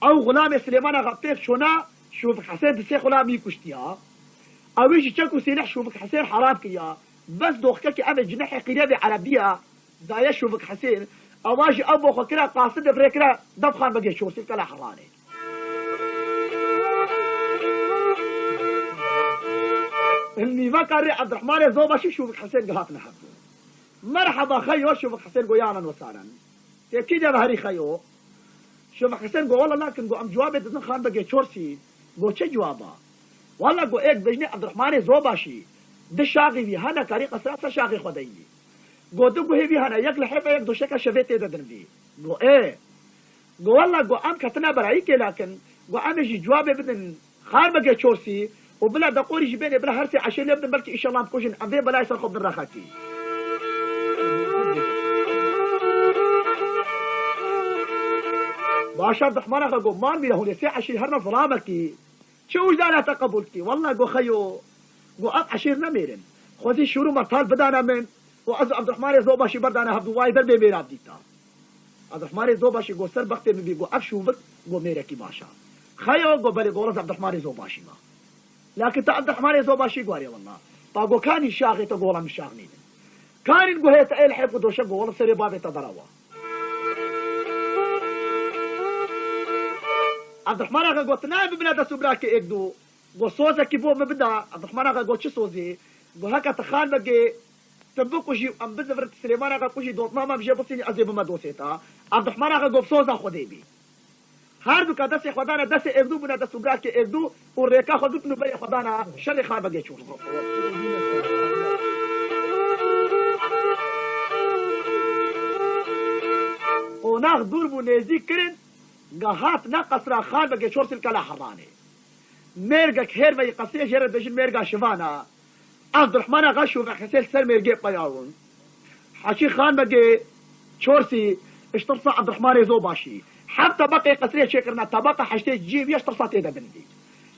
او غلام سليمان آغا بتيك شونا شوفك حسين تسي غلامي كشتيها او يجي تشكو سينح شوفك حسين حرام كيا بس دوخكك أبي جناحي قلابي عربية زايا شوفك حسين أواجي أبو خكرا قاصد بريكرا دبخان بقي شوسي كلا حراني اللي ما كان عبد الرحمن زوباشي شوفك حسين قهاتنا حبه مرحبا خيو شوفك حسين قويانا وسانا أكيد يا بهري خيو شوفك حسين قو والله لكن قو أم جوابي دزن خان بقي شورسي قو چه جوابا والله قو ايك بجني عبد الرحمن زوباشي ده شاغي في هنا كاري قصرات شاغي خدي قودو قو هي هنا يك لحبه يك دو شكا شفيت ددن في قو ايه قو والله قو ام كتنا برايك لكن قو ام يجي جوابي بدن خار بقى تشورسي وبلا دقوري جبيني بلا هرسي عشان يبدن بلكي ان شاء الله بكوشن ام بلا يصير خب الرخاكي باشا عبد الرحمن قو مان بلا هون ساعه شي هرنا فرامكي شو جانا تقبلتي والله قو خيو وأب عشيرنا ميرن خذي شروع مرتال بدانا من وعز عبد الرحمن زوباشي بردانا هبدو واي دربي ميراب ديتا عبد الرحمن زوباشي قو سر بختي من بيقو أب شوفك قو ميركي باشا خيو قو بلي قولز عبد الرحمن زوباشي ما لكن تا عبد الرحمن زوباشي قواري والله باقو كان يشاغي تقولا مش شاغنين كان نقو هيتا ايه الحيب ودوشا قو والله سري بابي تدروا عبد الرحمن قو تنايب بنا دسو براكي اكدو قو صوزة كيبو مبدا عبد الرحمن قو چه صوزي قو هكا تخان بقي تبقو جي ام بزفرت سليمان قو جي دوت ماما بجي بصيني عزيب ما دوسيتا عبد الرحمن قو بصوزة خودي بي هاردو كا دسي خدانا دسي اكدو بنا دسو براكي اكدو وريكا خدوت نبري خدانا شري خان بقي چور وناخ دور بو نيزي كرن قهات نقصرا خان بقي شورس الكلا حراني ميرقك هير بي قصية جرد بجن ميرقا شفانا عبد الرحمن غشو بحسيل سر ميرقي بياون حشي خان بقي شورسي اشترصا عبد الرحمن زوباشي حتى بقي قصرية شكرنا تبقى حشتي جيب يشترصا تيدا بندي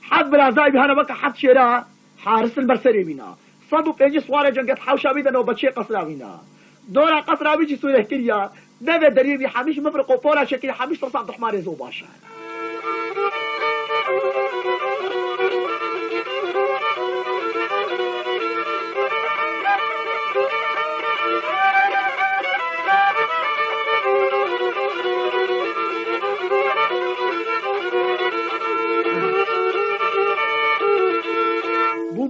حد بلا زايب هنا بقى حد شراء حارس البرسري بينا صدوق يجي صواري جنقت حوشا بيدا نو بتشي قصرا بينا دورا قصرا بيجي سوري كريا دابا دريبي حميش مفرق وطورا شكري حميش ترصا عبد الرحمن زوباشي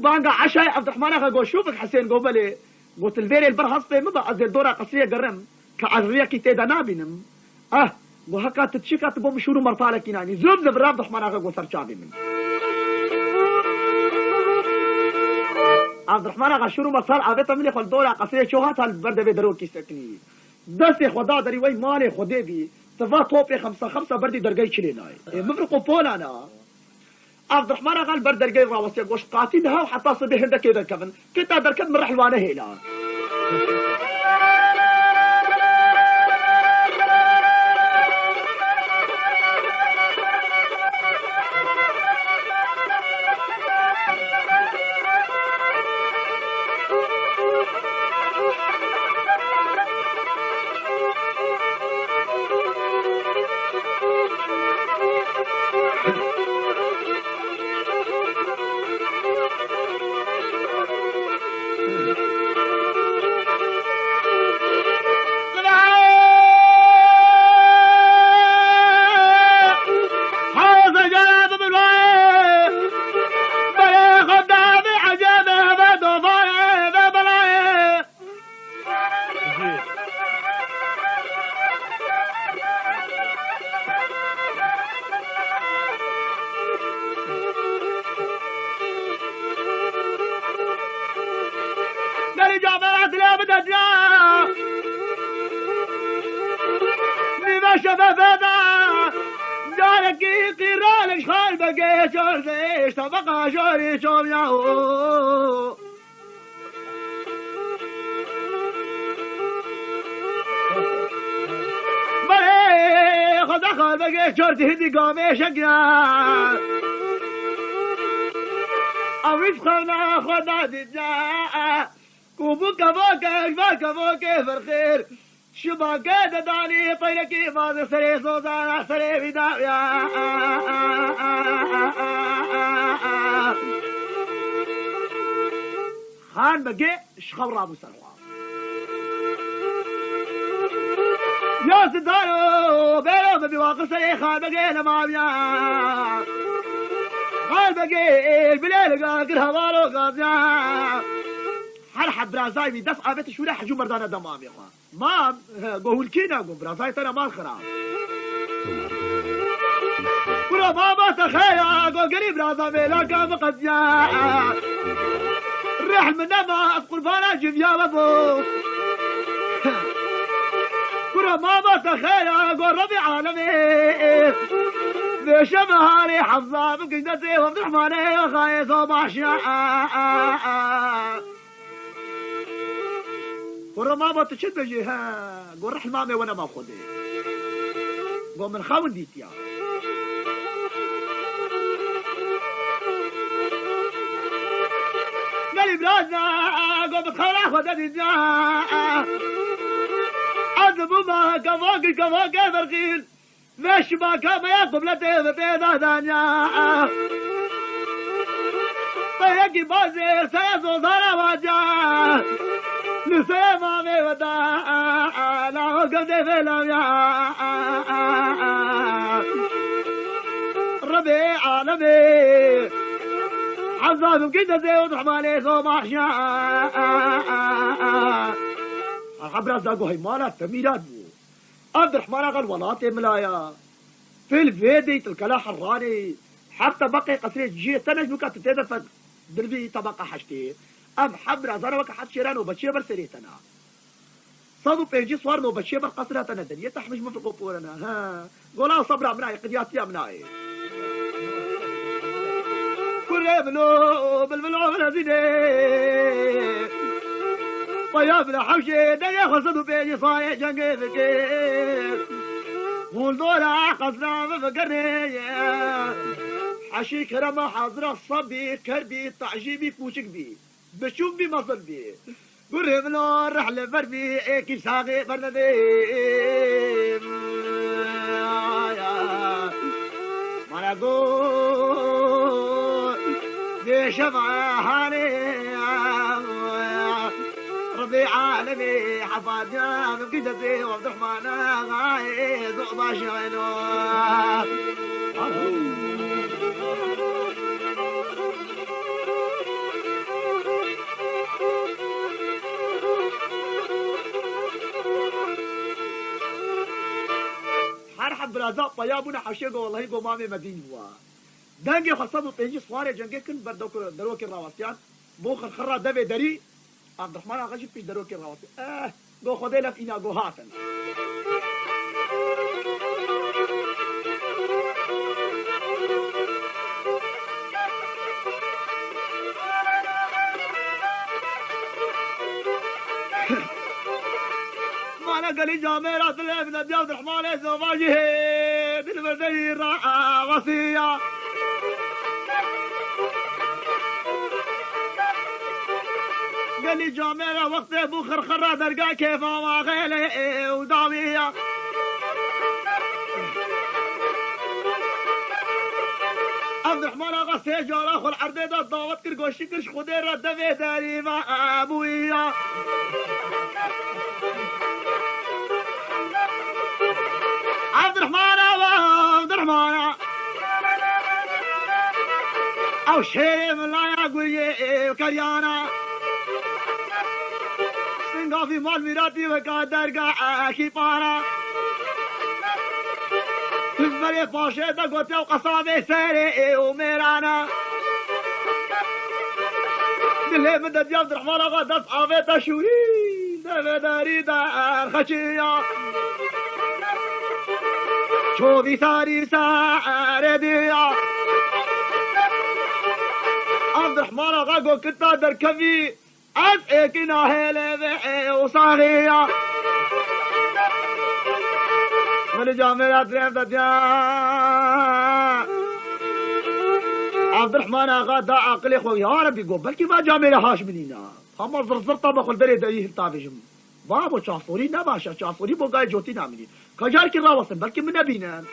بانقا عشاء عبد الرحمن قال شوفك حسين قبلي قلت الفيري البرهصبي مبا أزل دورة قصية قرم كعزرية كي تيدا نابنم وهكا تتشيكا تبو مشورو مرطالك يعني زوم ذبر عبد الرحمن قال سرشابي من عبد الرحمن قال شورو مرطال عابتا مني قال دورة قصية شو هاتها البردة بيدرو كي سكني دسي خدا دري وي مالي خدي بي تفا طوبي 5 بردي درقاي شليناي مفرقو بولانا عبد الرحمن قال بردر جاي راوسي قوش قاتلها وحتى صبي هندك كذا كفن كنت دركب من رحلوانه هيلا بدا جاركي قرالك خال بقى شورزيش طبقة شوري شوم ياهو بلي خدا خال بقى شورتي هدي قامي شقنا اوش خلنا خدا دجا كوبو كبوكي فرخير شباكة داني طيركي ماضي سري صوزانا سري بداويا خان بقي شخور ابو سروان يا سدانو بيرو بواقع سري خان بقي لما بيا خان بقي البليل قاقر هوالو قاضيا حرحب برازاي بدفعة بيت شو راح جو مردانا دمام يا اخوان ما قول كينا قول برازاي ترى ما الخراب كرة ما تخيا قول قريب رازا ميلاكا فقد جاء الريح من نما قربانا جيب يا بابو كرة ما تخيا قول ربي عالمي ليش مهاري حظا من قدتي وعبد الرحمن خايس وباشا قرر ما بتشد جيها قرر حمامي وانا ما خذي قوم من خاون ديتيا قالي برازنا قوم بتخلع خذ ديتيا عذبوا ما كفاك فرقين ليش ما كان ياخذ لتي بيضا دانيا طيقي بازير سيزو ضرا واجا لسيما ميودا لا وقف في ربي عالمي عذاب كده زي وضحماني سو محشا الحبرة زاقو هاي مالا تميرات بو عبد الرحمن قال ولاتي ملايا في الفيدي تلكلا حراني حتى بقي قصري جي تنج بكا تتدفق دربي طبقة حشتي ام حبرة زاروك حد شيران وبتشيبر سريتنا صادو بيجي صورنا وبتشيبر قصراتنا دنيا تحمش مفقو بورنا ها قولا صبرا مناي قدياتي مناي كل بالبلو بلازيني طيابنا حوشي دنيا خلصدو بيجي صايع جنقي فكير والدورة قصنا مفقرني عشيك رما حاضرة الصبي كربي تعجيبي كوشك بي بشوف بي مصر بي قرب له الرحلة بربي ايكي ساقي برنبي ما نقول دي شفعة هاني ربي عالمي حفاظنا من قدتي وعبد الرحمن غايز وباشي عينو حرحب برازا طيابنا حشيقو والله يقو مامي مدينوا دانجي خصبو تيجي صواري جنجي كن دروكي الراوسيان بوخر خرا دبي دري عبد الرحمن غاشي فيش دروكي الراوسي قو خدي لك إنا قو هاتن أنا قالي جاميرة الابن عبد الرحمن زواجه بالبردي راحة وصية قال لي جاميرة وقت ابو خرخرة درقا كيف ما غيلي وداوية عبد الرحمن غسي جارا خل عرديدة ضاوت كرقوشي كرش خدي رد في داري مع ابويا عبد الرحمن او شيري من لا يقول كريانا سنقا في مال ميراتي وقادر قا كيبانا تزمري فاشي دقوتي وقصابي سيري وميرانا دلي مدد عبد الرحمن غدا صحابي تشوري داري دار خشية شوفي ساري سعر ديا عبد الرحمن آقا گو کتا در کبی از ایک ناهل بحی و صاغیا ملی جامعات ریم دیا عبد الرحمن آقا دا عقل خو یا ربی گو بلکی ما جامعه هاشمینینا اما زرزر تا بخل بری دایی تابجم بابو چاصوری نباشه چاصوری بو گای جوتی نامینی کجار کی راوسن بلکی من نبینن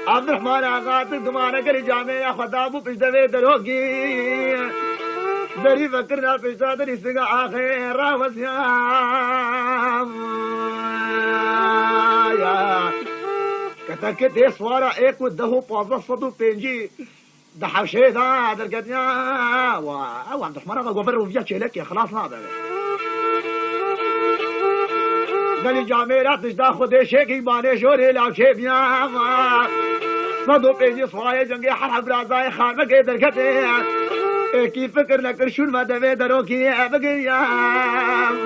عبد الرحمن آقا تو دمانه کری جامعه خدا بو پیش دوی دروگی دری فکرنا پیش دری سگا آخر راوسیام کتا که تی سوارا ایک و دهو 1505 ده حوشه دا در قدنیا و عبد الرحمن آقا گوبر روفیا چهلکی خلاص نادر گلی جامعراتش دا خودشه که بانه شوری لاوشه بیام 105 سوارای جنگی حرب رازای خانمه در قدنیا ایکی فکر نکر شون ما دوی درو کی بگیام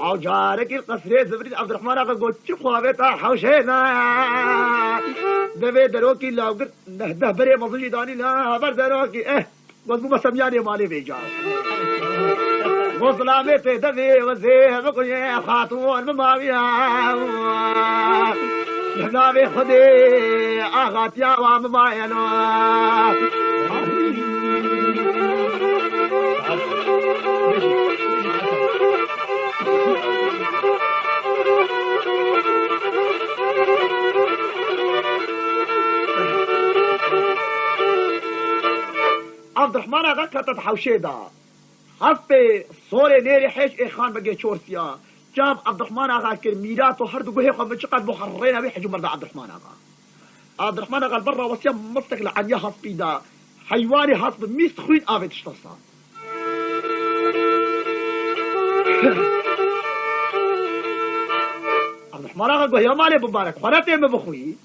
او جارك القصري زبريد عبد الرحمن آقا گو چی خواهتا حوشينا دوی دروكي لاوگر نهده بري مضوجي داني لا بر دروكي گو مسمياني مالي بيجا وصلامي ته دوی وزيه بقوية خاتون مماويا نهدامي خدي آغاتيا ومماينو عبد الرحمن آقا کتت حوشه دا حفه صور نیری حیش ای خان بگه چورسیا جاب عبد الرحمن آقا کر میرات و هر دو گوهی خواه چقدر محررین بی حجو مرد عبد الرحمن آقا عبد الرحمن آقا البرا وسيا مستقل عنيا حسبي دا حيواني حسب ميست خوين آفت اشتصان عبد الرحمن آقا گوهی مالي مبارك خونته مبخوي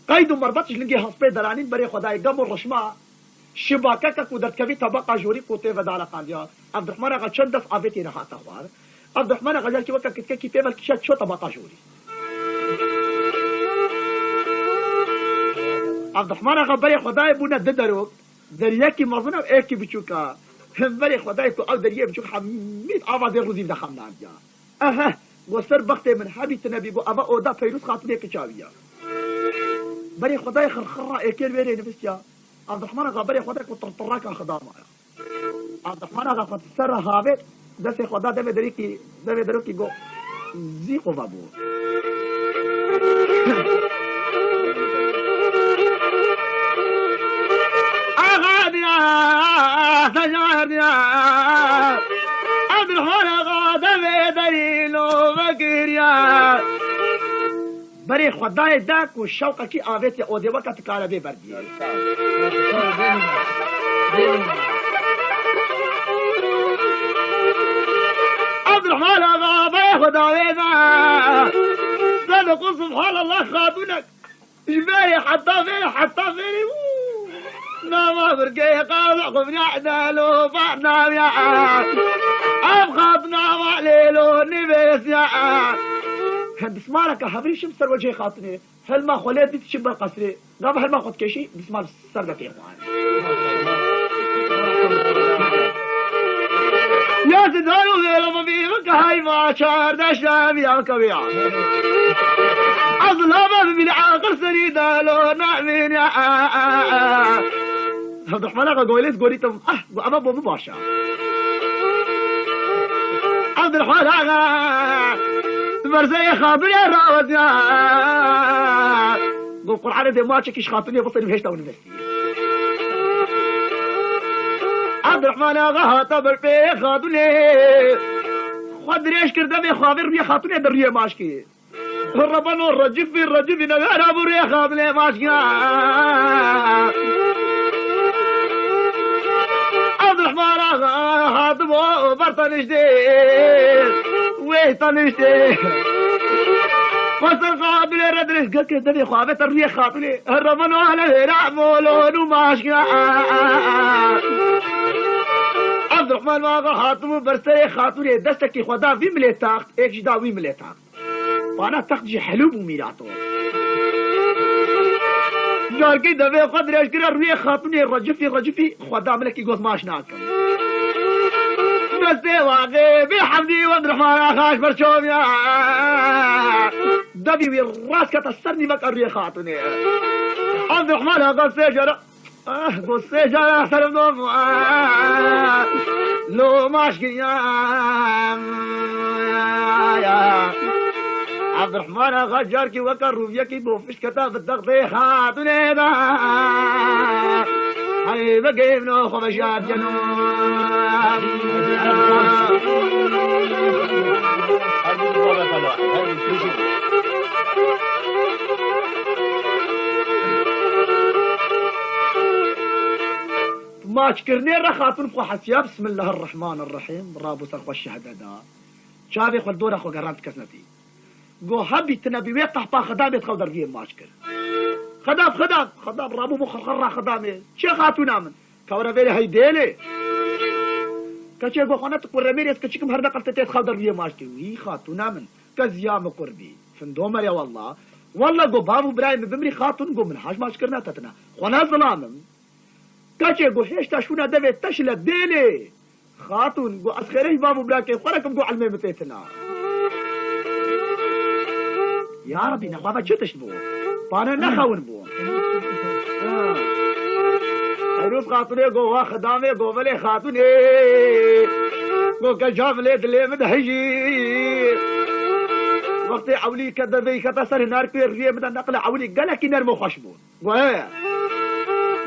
قيد مربطش لنگي حسبي درانين بري خدای گم و رشما شباكه که کودت کبی طبقه جوری کوته و دالا قاندیا عبد الرحمن آقا چند دفع آفتی نهاتا خوار عبد الرحمن آقا جل کی وقت کتکه کی پیمل کشد شو طبقه جوری عبد الرحمن آقا بري خدای بونا ددروک دریا کی مظنه ایکی بچوکا هم بري خدای کو او دریا بچوک حمید آواز روزی دخم ناندیا اها وسر بخت من حبیت نبی گو ابا اودا فیروز خاطر کی چاویا بري خدای خرخره ایکی ویری نفسیا عبد الرحمن آقا بري خدای کو طرطراک خدامه عبد الرحمن آقا قد سر هابت دست خدا دم دروکی گو زیقو بابو آقا دیا تجار دیا عبد الرحمن آقا دم دریلو بگیریا بري خدای دا کو شوق کی آوت او دی وقت کاله به بردی عبد الرحمن آقا بري خدای دا صدق سبحان الله خاتونك جبالي حتى فيني ما برقي قاضع قبني عدالو بعنا يا أبخاطنا وعليلو نبيس يا بسمارك هبري شمسر وجهي خاطني هل ما خليت بيت شبه قصري قام هل ما خد كشي بسمار سرقة يا اخوان يا سدارو غير ما بيبك هاي ما شار دشام يا كبيع أظلام من عاقل سريدا لو نعمين يا عبد الرحمن آقا قوليس قوليتم أما بو مباشا عبد الرحمن آقا مرزي خاطر يا راوز يا قول قرآن دي ما تشكيش خاطر يا بطل بهشتا ونفسي عبد الرحمن آقا هاتبر بي خاطر لي خد ريش كرده بي خابر بي خاطر يا دريه ماشكي الربان والرجف نغير ابو ريه خاطر لي ماشكي عبد الرحمن آقا هاتبو برطنش دي ويهتنش دي وصل قابل ردرس قلت دبي خوابت الريح خاطلي الربان وعلى رعمولون وماشكي عبد الرحمن آقا خاتمو برسر خاتوني دستکی خدا وی ملی تاخت ایک جدا وی ملی تاخت وانا تخجي حلوب وميلاتو جار كي دبي قدر اشكر روي خاطني رجفي خدا ملك يقول ماش ناكم بس واقي بحمدي والرحمن خاش برشوم يا دبي راس كتسرني مك الري خاطني عبد الرحمن هذا السجرة قول السجرة سلم دوم لو ماشي يا عبد الرحمن غجر كي وكر رويكي بوفش كتاب الضغطي خاطني با هاي بقي منو خمشات جنوب ما تشكرني رخاتون فو حسيا بسم الله الرحمن الرحيم رابو سرخو الشهداء شافي خل دورا خو قرانت كسنتي قو هبي تنبي ويقح با خدامي تخودر فيه ما اشكر خدام رابو مخرخرة خدامي شي خاتونا من كورا بيلي هاي ديلي كشي قو خانا تقول رميريس كشيكم هردا قلتتي تخودر فيه ما اشكر وي خاتونا من كزيام قربي فندومر يا والله قو بابو برايم بمري خاتون قو من حاج ما اشكرنا تتنا خوانا ظلامم كشي قو حيش تاشونا دبي تشلت ديلي خاتون قو اسخيريش بابو براكي خوركم قو علمي متيتنا يا ربي نخوافا شو تشبو بانا نخون بو عروس خاتوني قوة خدامي قوة خاتوني قو كجاف لي دلي مدهجي وقتي عولي كدبي كتسر نار كوير ريه من النقل عولي قالك نرمو خشبون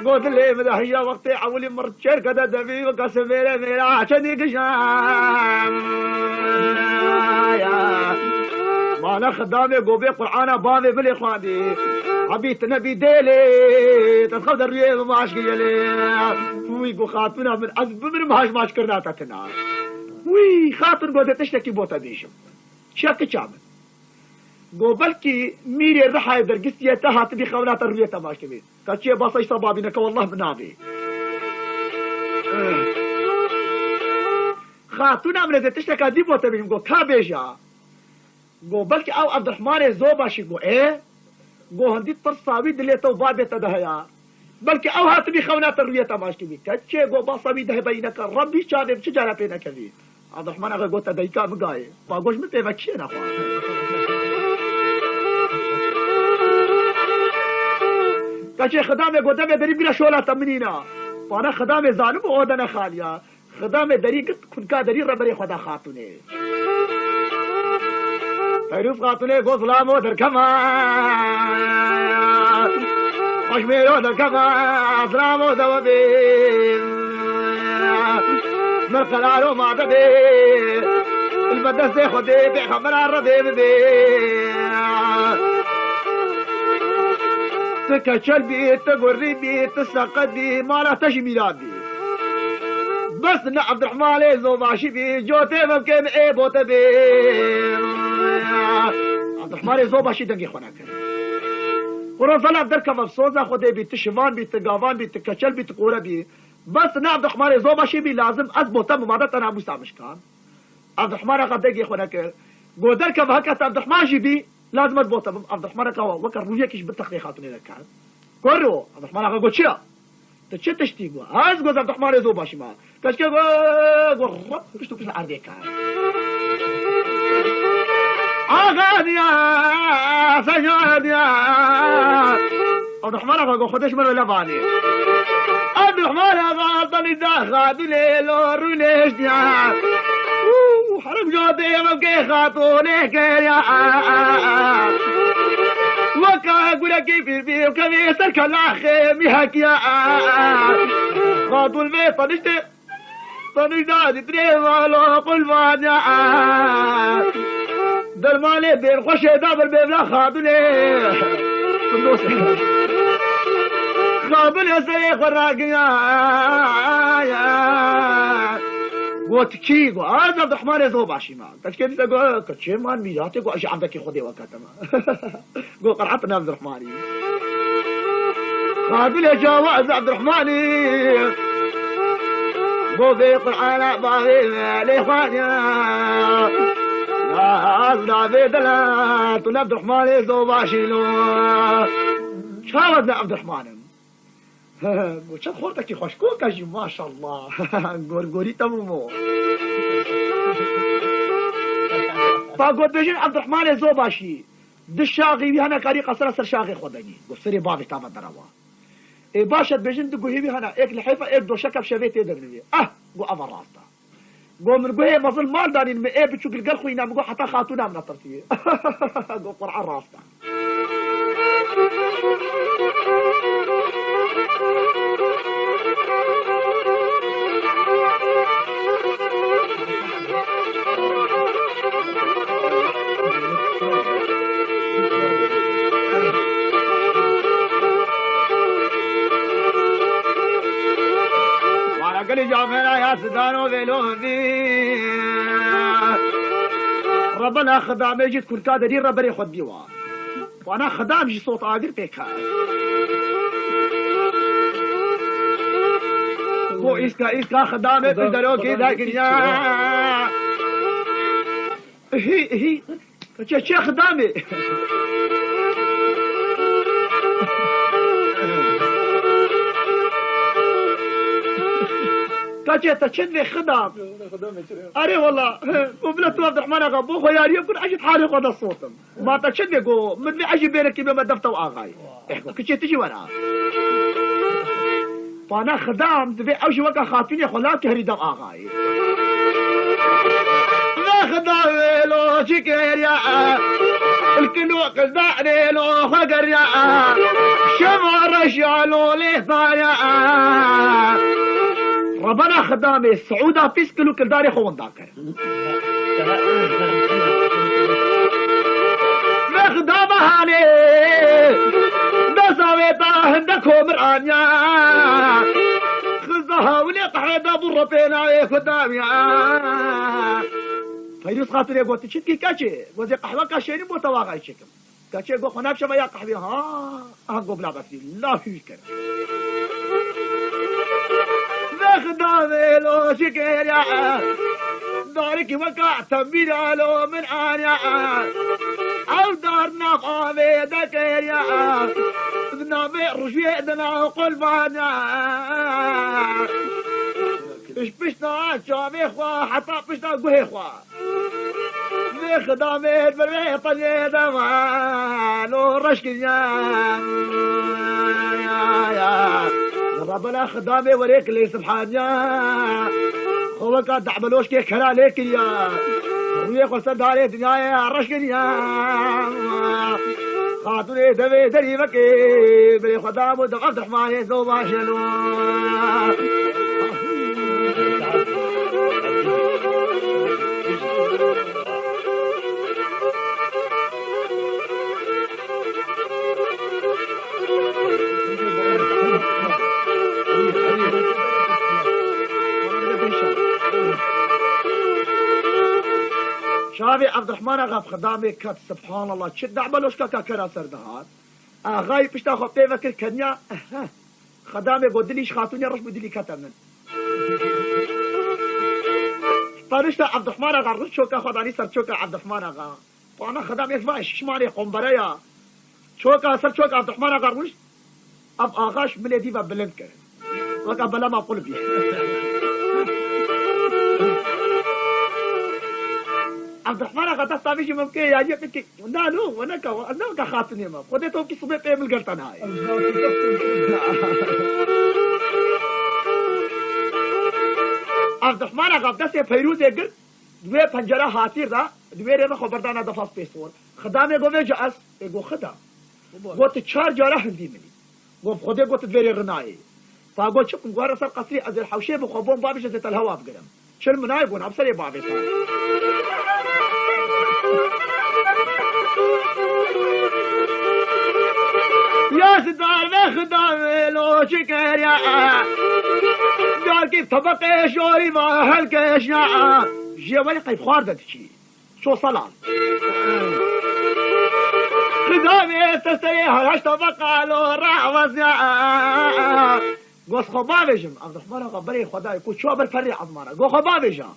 قو دلي مدهجي وقتي عولي مرتشير كدبي وكسبيري ميرا عشاني قشام مانا خدامي قوبي قرآن بابي بلي خواني عبيت نبي ديلي تتخذ الرياض ما عشقي لي وي قو خاتونا من عزب من مهاش ما شكرنا تتنا وي خاتون قو تشتكي بوتا ديشم شاك شامل قو بلكي ميري الرحاي درقستية تهات بي خولات الرياض ما عشقي كاتشي باصا يصبابينك والله بنابي خاتونا من تشتكي دي بوتا بيشم قو كابيجا قو بلكي او عبد الرحمن زوباشي قو ايه قو هندي ترصاوي دليتو بابي تدهيا بلكي او هاتبي خونات الرية تماشكي بي كتشي قو باصاوي ده بينك ربي شادي بشجارة بينك بي عبد الرحمن اغا قو تدهيكا مقاي باقوش متى فكشين اخوان كتشي خدامي قو دمي دريب قنا شولا تمنينا فانا خدامي زانب وغودنا خاليا خدامي دريب كنكا دريب ربري خدا خاتوني فيروز خاتوني قو ظلامو دركما خشميرو دركما ظلامو دوبي مرقلالو ما دبي المدرسة خدي بخبر الربي بي تكشل بي تقري بي تسقط بي ما لا تجي ميلادي بس عبد الرحمن زوباشي بي جوتي ممكن ايه بوتا بي عبد الرحمن زوباشي دنگي خونك ورفلا دركا مبسوطة خدي بي تشوان بي تقافان بي تكشل بي تقورة بي بس عبد الرحمن زوباشي بي لازم اثبوتا ممادة انا مسامش كان عبد الرحمن قد دنگي خونك قو دركا بهكا عبد الرحمن جي بي لازم اثبوتا عبد الرحمن قوا وكر رويكش بالتخلي خاطني لك كورو عبد الرحمن قوا شيا تشي تشتيقوا هاز قو عبد الرحمن زوباشي ما كشكي قو رب كشتو كش العرضي كان اغانيا سجاديا عبد الرحمن قوا خدش من لباني عبد الرحمن غلطني داخل ليلو رونيش ديا حرم جودي مبكي خاطوني كيريا وكا اقول كيف البي وكبي سرك الاخي ميهاكيا خاطو البيت طنشتي طنشتي تريمالو قل فانيا درمالي بين خوشي دابر بين لا خاطوني خابل يا سيخ الراقيا وتكي قو هذا عبد الرحمن يزوباشي ما تشكي تقول كتشي مان ميلاتي قو اشي عبدك خدي وكاتما قو قرحتنا عبد الرحمن قابل يا جواز عبد الرحمن قو في قرآن باغي لاخوانيا از نابه دلت و عبدالرحمن زوباشینو شاود عبدالرحمنم چه خورده که خوشکو کشی ماشاءالله گرگوری تمومو با گفت بجین عبدالرحمن زوباشی دشاقی بی هنه کاری قصر سر شاقی خودنی گفت سری بابی تابت دروا ای باشد بجین دو گوهی بی هنه ایک لحیفه ایک دو شکب شوی تیدر نوی گو اول راستا گو من گوهی مظل مال دارین می ای بچو گلگل خوی نام گو حتی خاتونم نطرتیه گو قرعان راستا قال جامعنا يا سدان وبيلوني ربنا خدام يجي كل كادرين ربنا يخد بيوا وانا خدام يجي صوت عاقل بيكا بو إسكا خدامي بدلو كذا كذا هي شي خدامي كاجي تشد خدام اري والله وبلت عبد الرحمن غبو خياري يكون عجب حالي قد الصوت ما تشد جو مدري عجب بينك بما دفت واغاي كاجي تجي ورا فانا خدام تبي اوجي وقع خاطيني خلاك هري دم اغاي لا خدام لو شكريا الكنو قزعني لو خقريا شمع رجالو ليه ضايع ربنا خدامي السعودة بيسكلو كل داري خوان داكر ما خدامة هاني دساويتا هندكو مرانيا خزها وليق حدا بربينا يا خدامي فيروس خاطر يقول تشتكي كاشي وزي قحوة كاشيني متواغي شكم كاشي يقول خناب شما يا قحوة ها قبل بسي لا فيك خدامي لو شكيريا دارك وقع تنبير له من آنيا أو دارنا قامي دكيريا بدنا رجوي دنا قلبانا إش بشنا شامي خوا حتى بشنا قوي خوا خدامي برمي طني دما لو رشكيا ربنا خدامي وريك لي سبحانيا هو كان تعملوش كيك هلا عليك يا وياك صد عليه دنيا يا رشكيا خاطري دبي دري مكي بري خدام ودم عبد الرحمن زوبا شنو شافي عبد الرحمن غاف خدامي كات سبحان الله شد عملوش كاكا كرا سردهات غاي بشتا خطي فكر كنيا خدامي قدليش خاتوني رش بدلي كتمن طارشتا عبد الرحمن غا رش شوكا خداني سر شوكا عبد الرحمن غا وانا خدامي اسمعش شمالي قنبريا شوكا سر شوكا عبد الرحمن غا رش اب اغاش من ديبا بلند كر وكا بلا ما قلبي عبد الرحمن غدا صافي ممكن يا جيك نالو وانا كا خاطني ما خديتو كي صبيت من القلطان هاي عبد الرحمن غدا سي فيروز يقر دوي پنجره حاطير دا دوي ريما خبردانا دفاس بيسور خدامي گو جاس گو خدا قلت 4 جاره هندي مني قلت خدي قلت دوي رناي فقلت شوف نقول رسل قصري ازل حوشي بخبون بابي جزت الهواء بقرم شو المناي قلنا ابصري بابي يا سدار بخدامي لو شكر يا دار كيف طبق شوري ما هلكش يا جوالي قيب خاردة شي شو صلاة خدامي تستريح هاش طبق له راح يا قوس خبابجم عبد الرحمن غبري خداي كو شو بالفري عضمانه قو خبابجم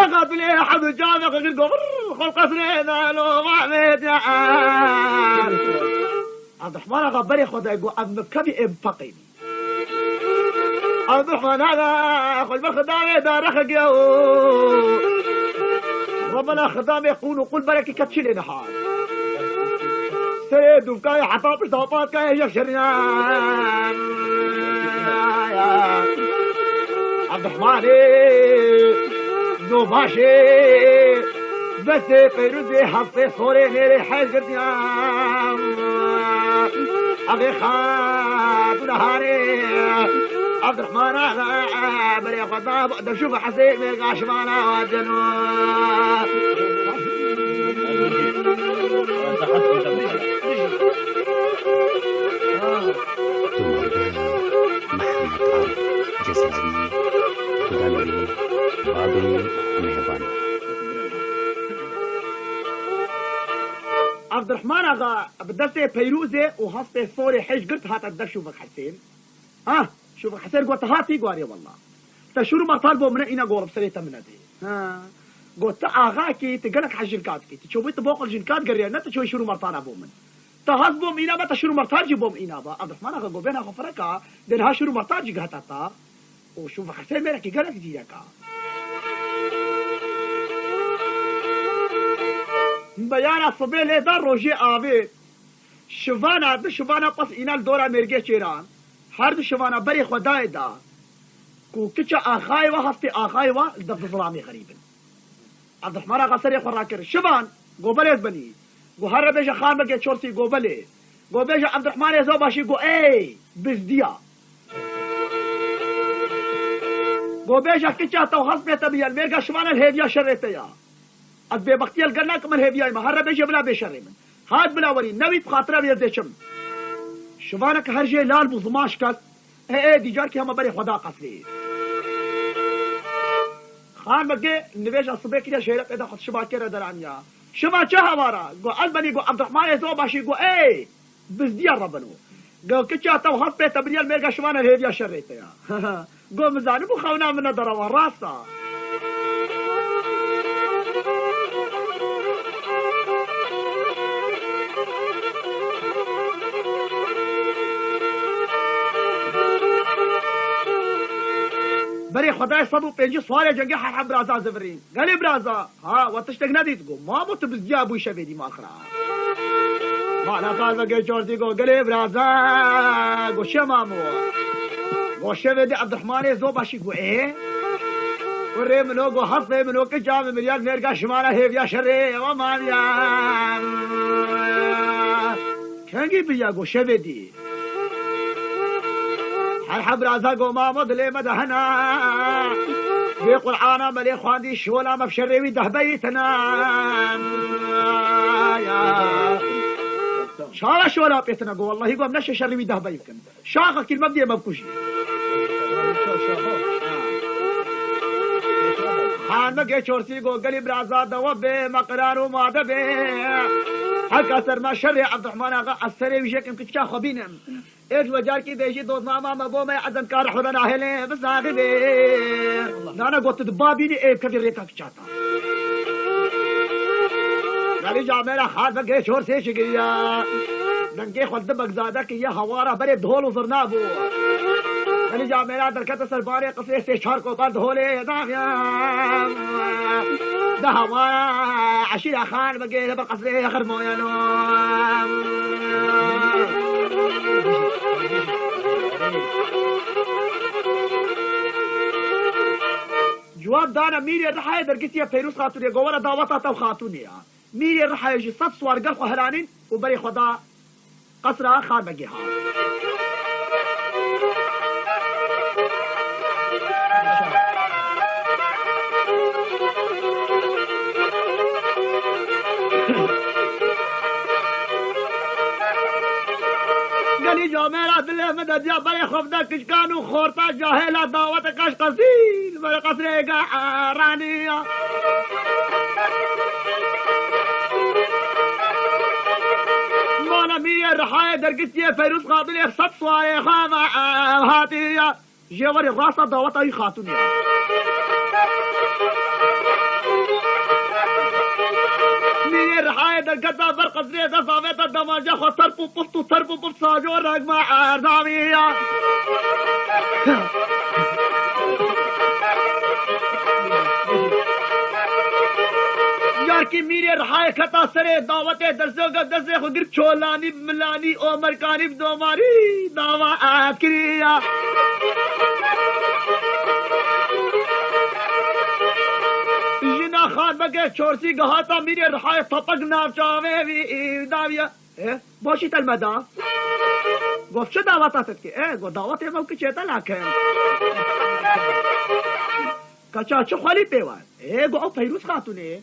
فقط لي حد جامق القبر خلق سنينا لو معمد يا عبد الرحمن غبري خدا يقول أم كبي إبقيني عبد الرحمن هذا خل بالخدامة دارك يا ربنا خدامة يقول قل بركي كتشلي نحار سيد وكاي حطاب طاقات كاي يشريان عبد الرحمن نوباشي بس فيروزي حفي صوري غيري حيز قرديان أبي خاد ونهاري عبد الرحمن بري خطاب أقدر شوف حسين من غاشمانا والجنوب محمد عارف جزائري خدانوي بابي مهربان عبد الرحمن اغا بدرسي فيروزه وهسه صوري حج قلت هات بدك شوفك حسين شوفك حسين قلت هاتي قاري والله تشورو ما طالبوا من انا قول بسريته من هذه قلت اغاكي تقلك حج جنكاتكي تشوفي تبوق الجنكات قرينا تشوفي شنو مرطان ابو من تهزبوا مينا با تشورو مرطان جيبوا مينا با عبد الرحمن اغا قول بينها خفركا دينها شنو مرطان جي قهتاتا وشوفك حسين ميركي قالك جيكا بیان صبح لیدا روزی آوید شوانا پس اینا دورا مرگه چیران هر دو شوانا بری خدای دا کو کچا آخای و هفته آخای و دفت ظلامی غریبن عبد الرحمن آقا سری خورا کر شبان گوبلیت بنی گو هر بیش خان بگه چورسی گوبلی گو بیش عبد الرحمن ازو باشی گو ای بزدیا گو بیش کچا تو حسب تبیل مرگه شوانا الهیدیا شرطه یا أدبي بختي القرنا كمان هي بياي مهرب بيجي بلا بيشري من هاد بلا وري نبي بخاطره بيدشم شوفانك هرجي لال بوزماش كات ايه دي جاركي هم بري خدا قصلي خان بقى نبيش الصبي كده شيرك اذا خد شبا كده درانيا شبا جها ورا قو البني قو عبد الرحمن يزو باشي قو ايه بس دي ربنو قو كتشا تو هات بيت بريال ميرغا شوانا هي بيا شريته يا قو مزاني بو خونا من دروا راسا بري خداي صدو بيجي سوالي جنگي حرحب برازا زفرين قالي برازا واتشتك نادي تقول ما بوت بزديا ابوي شبيدي ما اخرى ما انا قال بقى جوردي قالي برازا قو شمامو قو شبيدي عبد الرحمن زو باشي قو ايه وري منو قو حصي منو كجام مريال ميرقا شمالا هيفيا شري وما بيان كنجي بيا قو شبيدي حرحب رازاقو ما مضلي مدهنا بقرآن ملي خواندي شولا مبشري ده بيتنا يا شالا شولا بيتنا قو والله يقوم نشي شري ده بيتكن شاخة كلمة بدي مبكوشي خان مقي شورسي قو قلب رازا دوبي مقرار وما دبي حق أسر ما شري عبد الرحمن أغا السري وشيك يمكن تشا خبينم ايش وجار کی بیشی دوست ماما مبو میں عدن کار خدا ناہلے بس آگے دے نانا گوت دبابی نے ایک کبھی ریتا چاہتا گالی جا میرا خاص بگے شور سے شگیا ننگے خود بگزادہ کہ یہ ہوارا برے دھول ازرنا بو گالی جا میرا درکت سربارے قصے سے شار کو پر دھولے داغیا دا ہوارا عشیر خان بگے بقصے خرمویانو جواب دانا ميري الرحاية درقسية فيروس خاتونية قوانا داوطا تو خاتونية ميري الرحاية جي صد سوار قلقو هلانين وبري خدا قصرها خان بقيها قالي جو میرا دل مدد یا بري خفدا كشكانو خورتا جاهلا دعوت كاش قصيل بري قصريقا حرانية مانا مية الرحاية درقسية فيروس خاطني صد صواري خاضع هاتية جيوري الراسة دعوتا يخاتوني درگتا بر قصری دفاویتا دماجه خود ترپو پفت ساجو رگما عرضاویه یار کی میرے رہائے خطا سرے دعوت درسو کا درسے خو گر چولانی ملانی عمر کانب دوماری دعوی آکریا جنا خان بگے چورسی گہاتا میرے رہائے تپک ناف چاوے وی داویا باشی تلمدا گفت چه دعوت آتت که گو دعوت امام که چه تلاک ہے کچا چه خوالی پیوان گو او پیروز خاتونه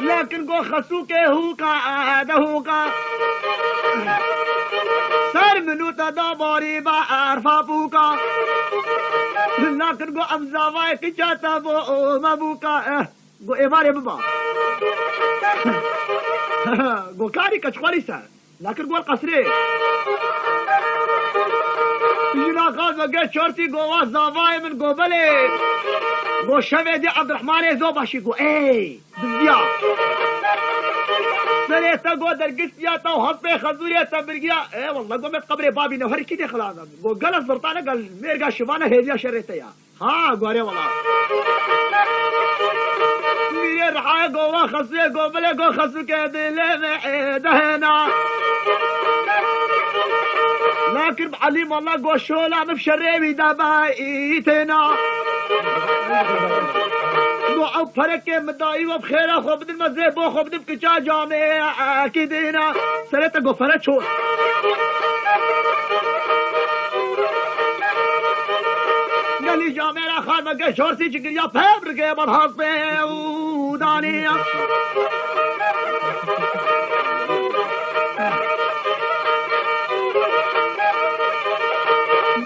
لیکن گو خسو کے ہو کا آدھو کا سر منو تا دا باری با عرفا پوکا لیکن گو امزاوائی کی چاہتا وہ مبوکا گو ایوارے ببا گو کاری کچخوالی سر لیکن گو القصری جنا خواست وگه چورتی گو واز زاوائی من گو بلے گو شوه دی عبدالرحمن زو باشی گو ای دنیا سریتا گو درگسیا تا حق پہ خزوریتا برگیا والله گو میت قبر بابی نوہر کی دے خلاصا گو گلس زرطانا گل میرگا شوانا ہیدیا شریتا یا ہاں گوارے والا میرے رہا گو وا خسوے گو بلے گو خسو کے دلے میں دہنا لكن عليم الله قول شولا مبشري دبايتنا دعو فرق مداي وبخير خو بدل مزيب خو بدل كچا جامع كدينا سرت قول فرق شو قالي جامع خان ما قال شورسي چكريا فبر کے برحاس پہ ودانيا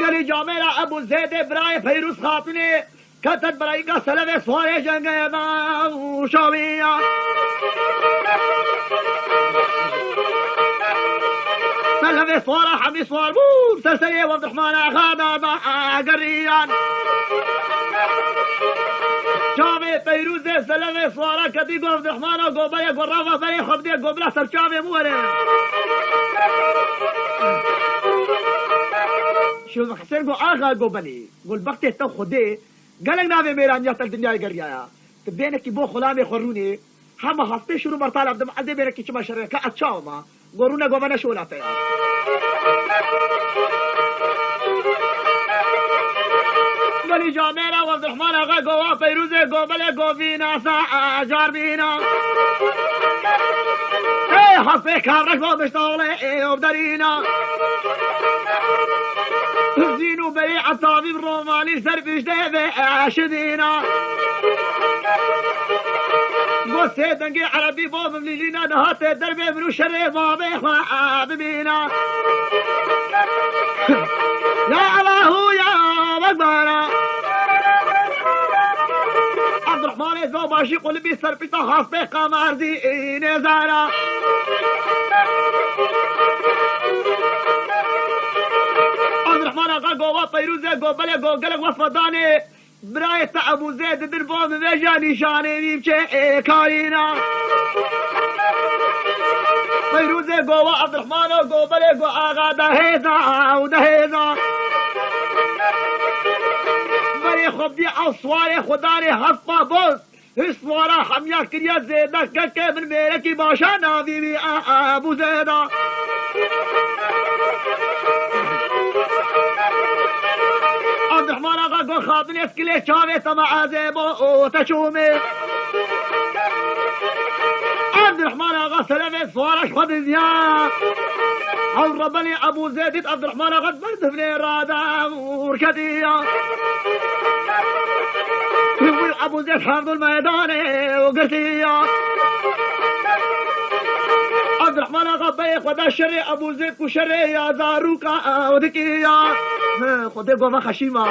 گلی جامعہ ابو زید برائے فیروز خاتونے کتت برائی کا سلوے سوارے جنگے داو شاویہ سلوے سوارا حمی سوار بور سرسری وعبدالرحمن آغادا دا آگریان چاوے فیروز سلوے سوارا کتی گو عبدالرحمن گو بلے گو روا بلے خب دے گو بلا سر چاوے مورے شو حسين قو آغا قو بني قول بقتي تو خدي قالك نابي ميران يحتل الدنيا قريايا تبينك بو خلامي خروني هما هفتي شروع مرتال عبد المعدي بينك كما شريكا اتشاو ما قورونا قو بنا شو لاتيا قالي جاميرا وعبد الرحمن آغا قوا فيروزي قو بلي قو فينا ساعة جار بينا حفي كامرك بو مشتغلي وبدرينا زينو بيع الطبيب الروماني سربش ديبي عاشدينا قصي دنقي عربي بوب مليجينا نهات دربي منو شري بابي حبيبينا يا الله يا مقبرة عبد الرحمن زو باشي قلبي سربي خاص بي قمر دي نزارة عبدالرحمن آقا گووا پیروزه گو بله گو گلک وفدانه برای تا ابو زید در بام ویجا نشانه نیم چه کارینا پیروزه گووا عبدالرحمن گو بله گو آقا دهیزا و دهیزا بری خب دی اصوار خدا نے حفا بوز اسوارا حمیا کریا زیدہ ککے من میرے کی باشا ناوی بی ابو زیدہ عبدالرحمن آقا گو خاتون اسکلے چاوے تمع زیبو تشومے عبدالرحمن آقا سلامے سوارش خود زیاد اور ربني ابو زيد عبد الرحمن قد برد بن رادا وركديا يقول ابو زيد حافظ الميدان وقرتيا عبد الرحمن قد بيخ ودا شري ابو زيد كشري يا زاروكا ودكيا خدي قوما خشيمه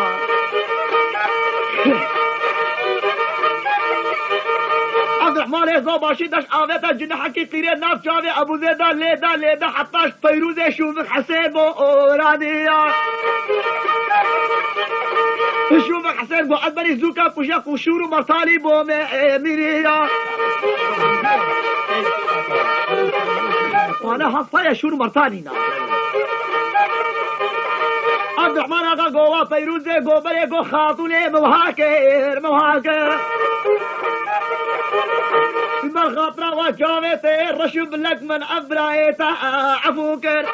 عبدالرحمن ازو باشی داشت آویتا جناحا کی قیره ناف چاوی ابو زیده لیده حتاش پیروز شوفق حسیب و اورانیا شوفك حسين بو عدبري زوكا كوشاك وشورو مرتالي بو ميريا وانا هصايا شورو مرتالي نا عبد الرحمن آقا گوا پیروزه گو بله گو خاتونه مهاکر بمر خاطره و جاوته رشب لك من ابرایتا عفوکر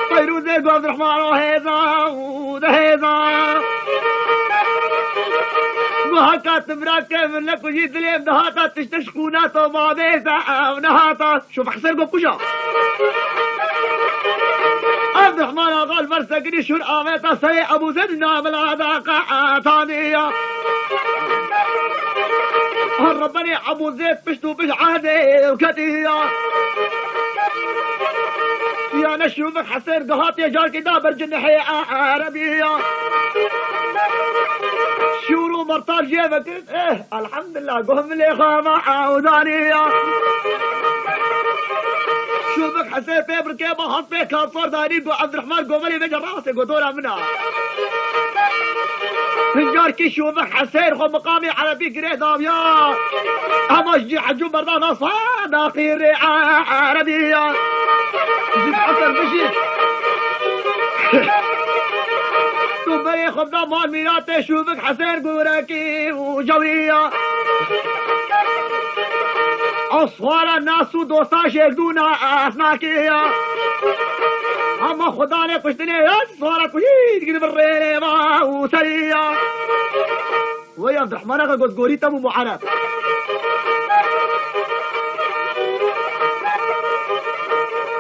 پیروزه گو عبد الرحمن و هیزا و ده هیزا وهكا تبراك من لك وجيت لي بدهاتا تشتشكونات وبابيتا ونهاتا شوف حسين قو كجا عبد الرحمن آقا الفرسقني شور آميتا سي أبو زيد نام العداقة ثانية هربني أبو زيد بشتو بش عهدي وكتية يا نشوفك حسين قهات يا جار كدا برجنحي عربية شورو مرطال جيبك ايه الحمد لله قهم لي خامة ودانية شوفك حسين بيبر كيما حط بيك كافور داني قو عبد الرحمن قوملي بيجا راسي قو دورا منها هنجار كي شوفك حسين خو مقامي عربي قريه داميا اما جي حجو بردانا صادقي رعاء عربية زيد حسن بشي تبري خبنا مال ميلاتي شوفك حسين قوراكي وجورية اصوار الناس ودوستاش يقدونا اسناكية اما خداني قشتني اصوار كوشيد قد بريني ما وسرية ويا عبد الرحمن اغا قد قوريتا مو معانا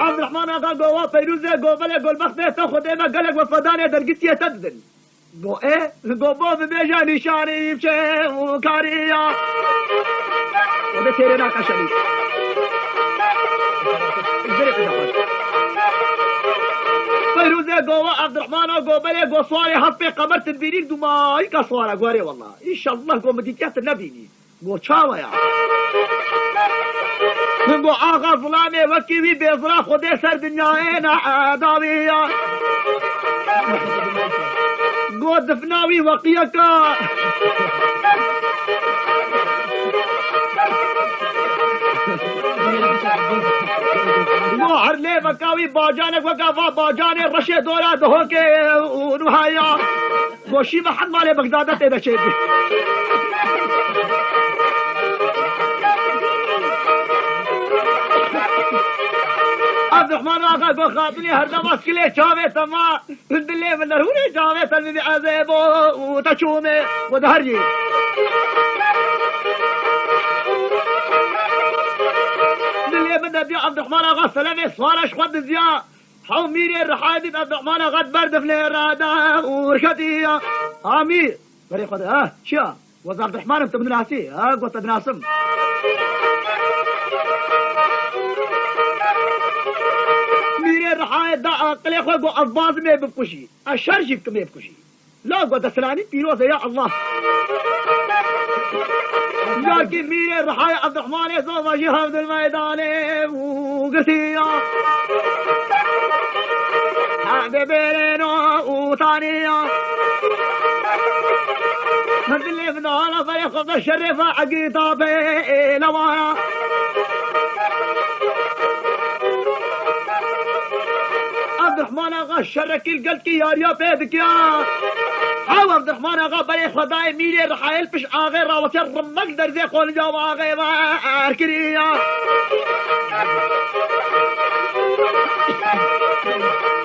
عبد الرحمن آقا قوا فيروزه قو بله قول بخته تاخد ايما قلق وفداني درقسية تدزن قو ايه قو بوب بيجا نشاني بشي وكارية وده تيرينا كشري فيروزه قوا عبد الرحمن قو بله قو صواري حطي قمرت البينيك دو ما يكا صوارا قواري والله ان شاء الله قو مديتيات النبيني قو تشاوة يا قو آغا ظلامي وكيوي بيظلا خودي سر دنياينا داوية قو دفناوي وقيكا قو هرلي وكاوي باجانك وكافا باجاني رشي دورا دهوكي ونهايا قو شي محمد مالي بغدادة تيدا شيء عبد الرحمن آقا قو خاطني هر نماز كلي چاوه تما دلي من نرهوني چاوه تلمي عذاب وتشومي ودهرجي دلي من نبي عبد الرحمن آقا سلامي صارش خد زيا حو ميري الرحادي عبد الرحمن آقا برد فلي رادا وركتي امير بري خد شيا وز عبد الرحمن انت من ناسي قلت بناسم ميري الرحاية دا عقلي خوي قو أضباط مي بكوشي الشرجب كمي بكوشي لا قو دسلاني بيروزة يا الله لكن ميري الرحاية عبد الرحمن يزوما جهاد الميدان وقسية حبيبينو وطانية هدلي فدانا فريق الشريفة عقيدة بلوانا عبد الرحمن آقا شرك القلب يا ريا بيدك يا حاو عبد الرحمن آقا بري خداي ميلي رحايل بش آغي راوتي رمك درزي قول جاو آغي واركريا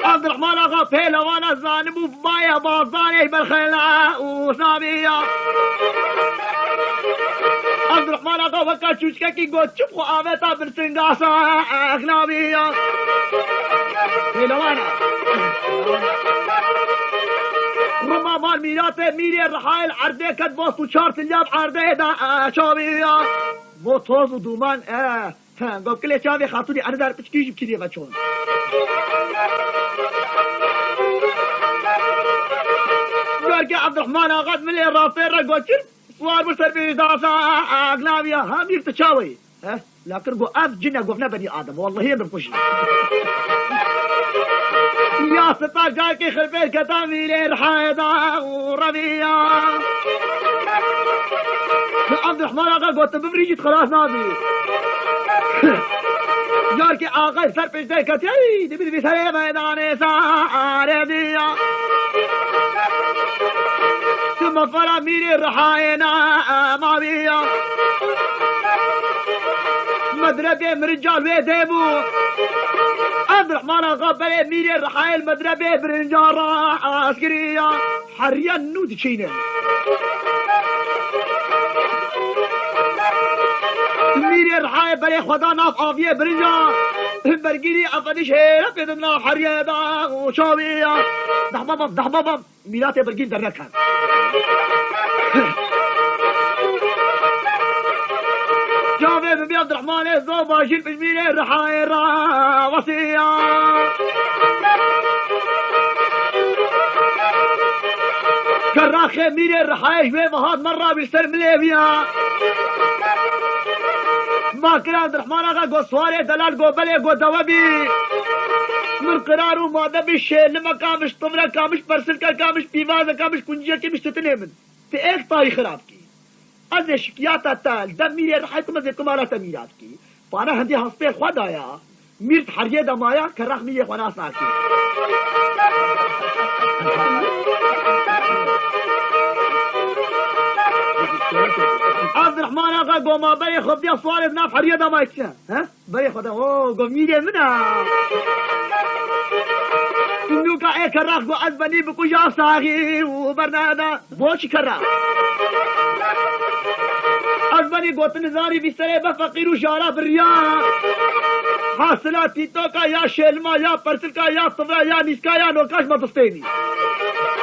عبد الرحمن آقا بيلوانا زانبو بمايا بازاني بالخيلة وسامية عبد الرحمن آقا وكا چوشكا كي قو چپخو آميتا برسنگاسا اخنامية بيلوانا رما مال ميلاتي ميلي الرحايل عردي كد بوستو شارت الياب عردي دا شامية بو توز ودومان قو كلي شامي خاطوني انا دار بچكيش بكيني بچون قال عبد الرحمن آقا من اللي رافير قو چل صوار برسر بيداسا اقلامية هامير تشاوي لكن قو اف جنة قوفنا بني آدم والله هي بنقشي يا ستار جاكي خربيت كتاميلي رحايدا وربيع عبد الرحمن آقا قلت بمريجت خلاص نادي جاركي آقا سر پشتے کتی دبی دبی سرے میدان سارے دیا ثم فرا میری رحاینا ما بیا مدربه مرجال ويديبو عبد الرحمن آقا بلي میری رحای المدربه برنجال عسكرية حريا نود چینه میری رحای بلي خدا ناف آفیه برنجال برگیری افدیش هیره پیدنا حریه دا و شاویه دحبابم میلات برگیر در نکن جاوه ببی عبد الرحمن ازدو باشیر پیش میری رحای را وسیعه كراخي ميري الرحايش بيه بهاد مرة بيستلم ليبيا ما كان عبد الرحمن آقا قو سواري دلال قو بلي قو دوابي من قرارو ماده بالشيل لما كامش طمرة كامش برسلكا كامش بيوازة كامش كنجية كامش تتنمن في ايك طاري خراب کی از شکیاتا تال دم ميري الرحايش تمزي كمالات ميرات کی فانا هندي هسپي خواد آيا ميرت حرية دمايا كراخ ميري خوانا ساكي عبد الرحمن آقا قوما بري خب دي صوارد ناف حرية دا ما يكشن ها بري خدا اوه قوم ميري منا انو كا ايه كراخ قو عزبني بكو جا صاغي وبرنادا بوش كراخ عزبني قوت نزاري بسري بفقير وشارع بالرياء حاصلات تيتو کا يا شلما يا پرسل کا يا صفرا يا نسكا يا نوكاش ما تستيني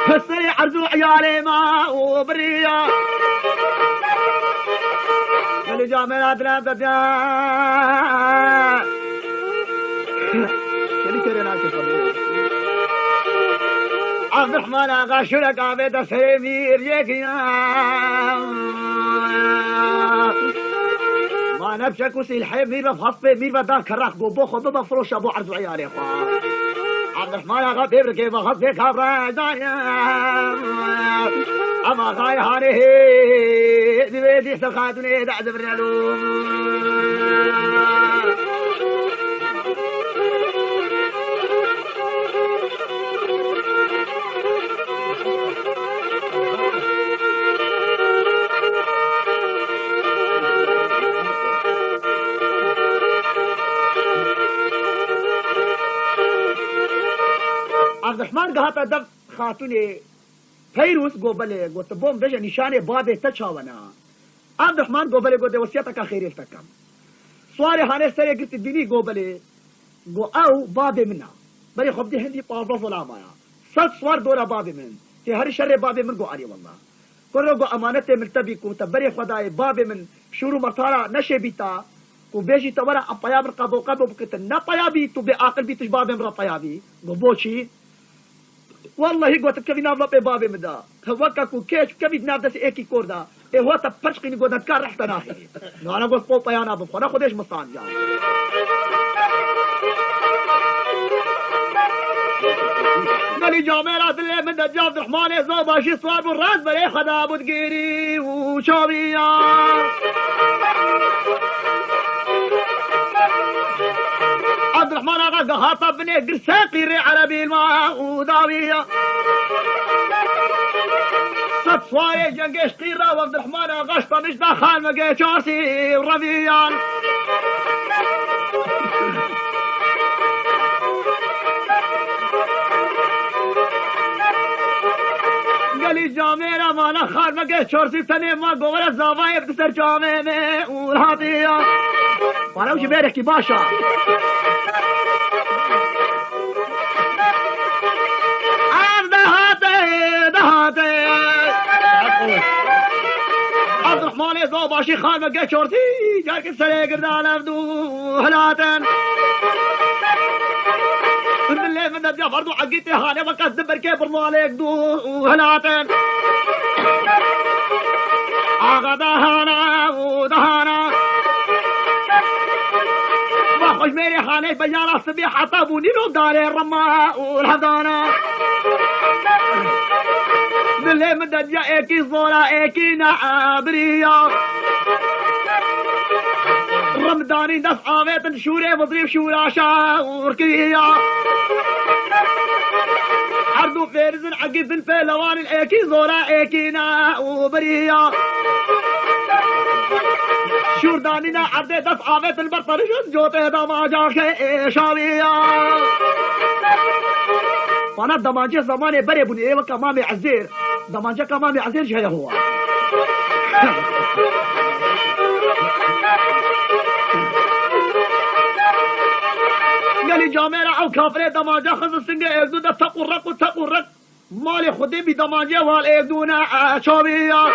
فسري عرضو عيالي ما وبرياء اللي جا من أدنى بديا شلي كرنا كفبي عبد الرحمن آقا شرك عبيد سيمير يكيا ما نبشك وسيل حيب مير بفحصبي مير بدان كراخ قوبو خبو بفروش أبو عرضو عيالي خواه عبد الرحمن آقا بيبركي بخصبي كابرا دايا أما غاي هاني بيدي سخاتني دعز برنالو عبد الرحمن قهات دف خاتوني فيروس قوبله قلت بوم بجا نشانه بابه تشاونا عبد الرحمن قوبله قلت وصيتك خير التكم سواري هاني سري قلت الديني قوبله قو او بابه منها بري خب دي هندي طابه ظلامايا صد سوار دورا بابه من تي هر شر بابه من قو علي والله كله قو امانته ملتبي كو تبري خداي بابه من شروع مرتارا نشي بيتا کو بيجي تورا اپايا برقبو قبو بكت نا پايا بي تو بعقل بي تشبابه من رپايا بي قو بوشي والله قلت كيف نافلا ببابي مدا هوكا كو كيش كيف نافدس ايكي كوردا ايه هو تبرشقني قلت كار رحت ناخي انا قلت بو بيانا بخو انا خديش مصان جان مالي جاميرا دلي من دجا عبد الرحمن زوباشي صواب الراس بلي خدا بودقيري وشابيا عبد الرحمن آقا قهاطا بني قرساقي ري عربي الماء وداوية صد صواي جنقش قيرا وعبد الرحمن آقا شطا مش داخل مقي شارسي وربيان قالي جامينا ما نخال مقي شارسي تاني ما قولا الزافاي بتسر جاميني والهاتية وانا وش بيرك باشا عبد الرحمن زوباشي خان مقا شورتي جاك سلي قردان افدو هلاتن من اللي من الديا برضو عقيتي هاني وقت دبر كيف برضو عليك دو هلاتن آغا دهانا ودهانا توش ميري خاني بجارة الصبيح حطابوني رو داري الرماء والحضانة باللي مدد يا ايكي صورة ايكي نعبرية رمضاني دفعة بيت شوري بضريب شورا شاور كرية عردو فيرزن عقب الفيلوان الايكي زورا ايكي نعبرية شوردانينا عردي دفعة بيت البطرش جوتي دماجا شاوية فانا دماجة زماني بري بني ايوه كمامي عزير دماجة كمامي عزير جاي هو قالي جاميرا او كافري دماجة خذ السنجة ايزو دا تقرق وتقرق مالي خدي بدماجة والايزونا شاوية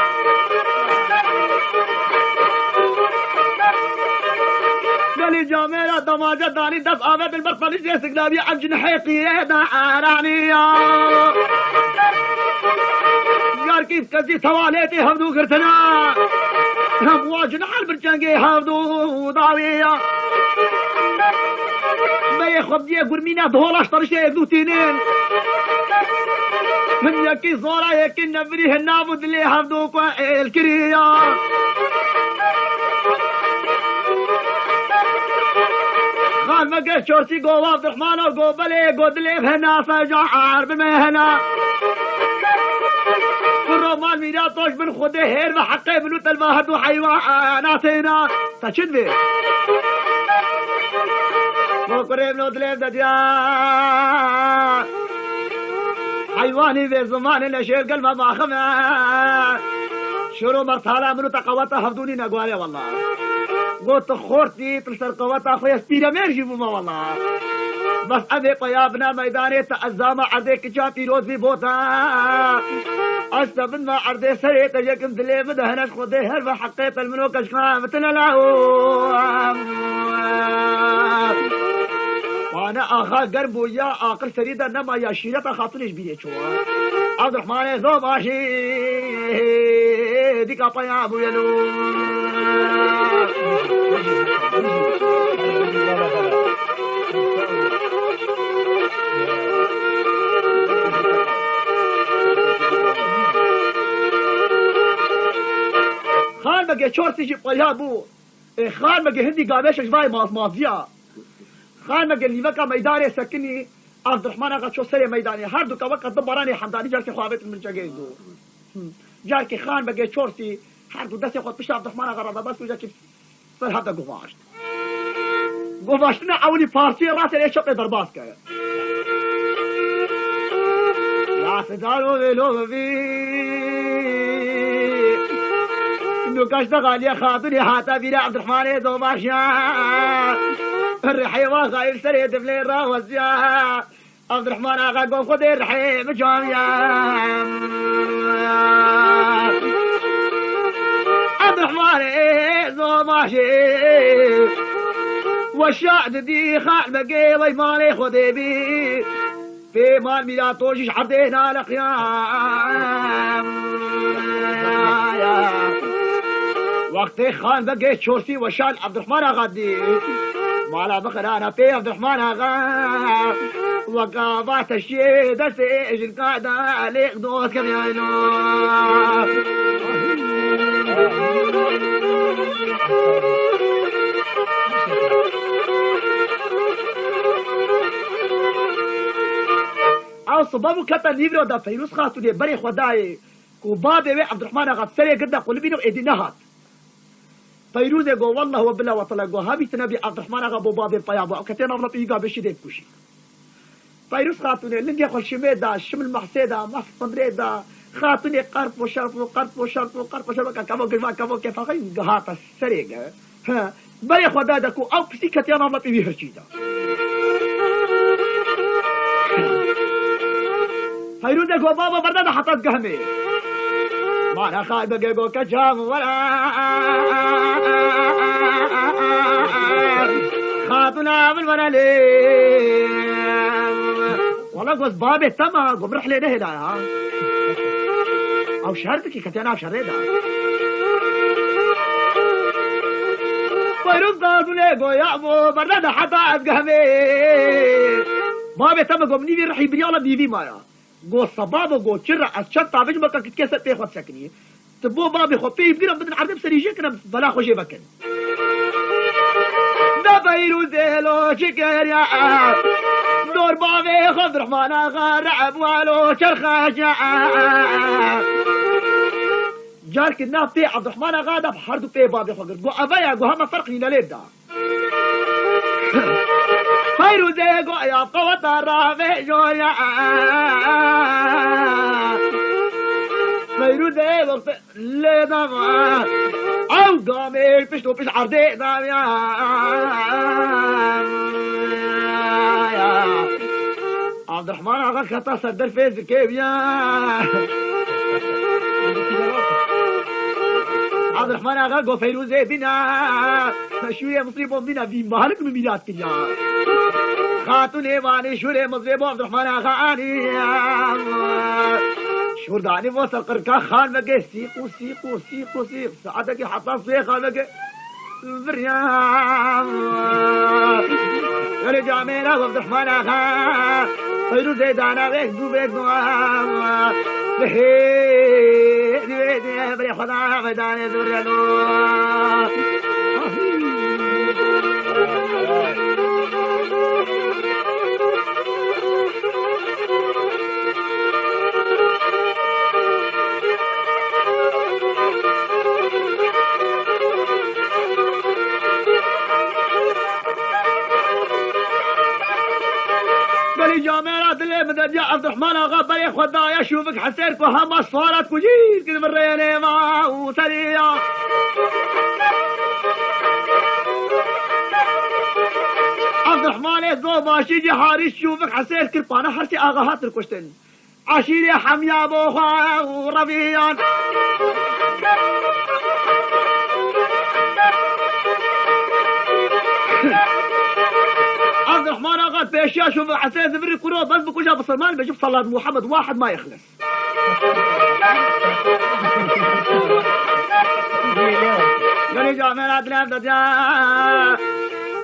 قالي جاميرا دماجة داني دفعة بيت البطرش جيسك نابي عن جنحي قيادة عرانية قال كيف كزي تواليتي هبدو قرتنا هم واجن حال برجانجي هبدو ضاوية ما يخب دي قرمينا دهولاش طرشي ذو تينين من يكي صورة يكي نفريه النابد اللي هبدو الكرية خان مقه شورسي قو عبد الرحمن وقو بلي قدلي بهنا فجعار بمهنا الرومان ميراتوش من خده هير وحقه بلو تلواهد وحيواناتينا تشد بي موكري بلو دليب دديا حيواني في زمان نشير قلبه ما خمع شروع مرتالا منو تقوته هفدوني نقوالي والله قلت خورتي تلسر قوتا خويا سبيرا ميرجي بوما والله بس ابي طيابنا ميداني تعزامة عرديك جاتي روزي بوتا أستبن ما عردي سري تجيك مثلي مدهنش خدي هرفا حقيت المنوك اشكامتنا له وانا اخا قرب ويا اقل سريدا نما يا شيرتا خاطرش بيدي شو عبد الرحمن ذو ماشي ديك طياب ويلو خان بقى شورتي جيب طيابو خان بقى هندي قابش شفاي مافيا خان بقى اللي بقى ميداني سكني عبد الرحمن اغا شو سري ميداني هاردو كوقت دبراني حمداني جاركي خوابت من جاكيدو جاركي خان بقى شورتي هاردو دسي خود بشت عبد الرحمن اغا رضا بس وجاكي صار هذا قفاشت قفاشتنا اولي فارسي راسي ليش شقي درباس كايا يا فدارو بلو بي انو كاشتا غالية خاطري حاتا بينا عبد الرحمن دو ماشيا الرحي وغايل سري دفلي راوزيا عبد الرحمن اغا قوم خدي الرحي مجاميا عبد الرحمن دو ماشي والشعب دي خال بقي ويمالي خدي بي في مال ميلاد توجيش حدينا لقيام وقت خان بقيت شورسي وشان عبد الرحمن غدي مالا بخر انا في عبد الرحمن اغا وقابات الشي دسي اجل قاعدة عليك دوس كم يعينو او صبابو كتا نيفرو دا فيروس خاطو دي بري خداي كوبابي عبد الرحمن اغا سري قد قلبينو ايدينهات فيروز يقول والله وبالله وطلع يقول هابي تنبي عبد الرحمن اغا بوبابي الطيابو او كتين اغلط ايقا بشي ديب كوشي فيروز خاطوني لنجي يقول شميدا شمل محسيدا مف صدريدا خاطوني قرب وشرف وقرب وشرف وقرب وشرف كمو كيفا كمو كيفا غين قهاتا السريقة ها بري خدا داكو او بسي كتين اغلط ايقا هرشيدا فيروز يقول بابا بردادا حطات قهمي ما انا خايب بقى كجام ولا خاطنا من ولا ليه والله قوز بابي تما قوم رح لي نهدا او شهرتك كتانا بشهريدا فيروز دادونه گویا مو برده حتا از گهمه ما به تم گم نیوی رحی بریالا بیوی مایا گو سباب گو چرا از چند تابج مکا کت کسر پی خود سکنی تبو بابی خود پی بگیرم بدن عرض بسریجه کنم بلا خوشی بکن دا فيروز لو شكر يا دور بابي خذ رحمن غرب ولو شرخة جارك الناف بي عبد الرحمن غادا بحردو بي بابي خذ قو أبايا قو هما فرق لنا ليدا فيروز قو يا قوة الرافع جويا فيروز وقت ليدا او قامي بشتو بش عردي دام يا عبد الرحمن اغا خطا صدر فيز كيف يا عبد الرحمن اغا قو فيروزي بنا شوية مصيبه بنا في مالك من بلاد كنيا خاتون ايواني شوري مصيبه عبد الرحمن اغا اني شورداني وصل قركا خان بقى سيقو سيقو سيقو سيق ساعتك حطا صيخة بقى بريام رجع مينا عبد الرحمن اخا فيروز دانا بيك دو بيك دوام بهي دي بري خدا بداني دوريانو جامعات اللي بدأ عبد الرحمن اغا بري خدايا اشوفك حسيرك وهم صارت كجير كذا مريني ما وسريع عبد الرحمن يزو ماشي جي حارس شوفك حسير كربانا حرسي اغا هات الكشتن عشيري حميا بوخا وربيان عبد الرحمن اغا بيشيا شوف حسين زبري كروه بس بكوجا بصرمان بيشوف صلاة محمد واحد ما يخلص قال جامعنا عدنان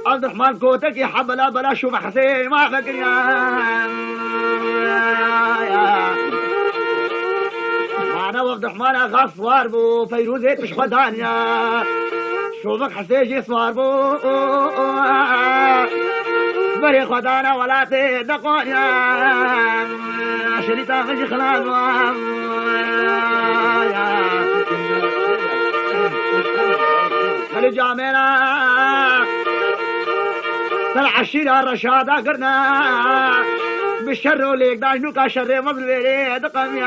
عبد الرحمن كوتك يا حبلا بلا شوف حسين ما فكر معنا عبد الرحمن اغا صوار بو فيروز هيك مش خدانيا شوفك حسين جي صوار بو بري خدانا ولا تدقون يا شريطة خشي خلال خلي جامعنا طلع الشيرة الرشادة قرنا بالشر وليك داشنو كشر مظل بيري دقم يا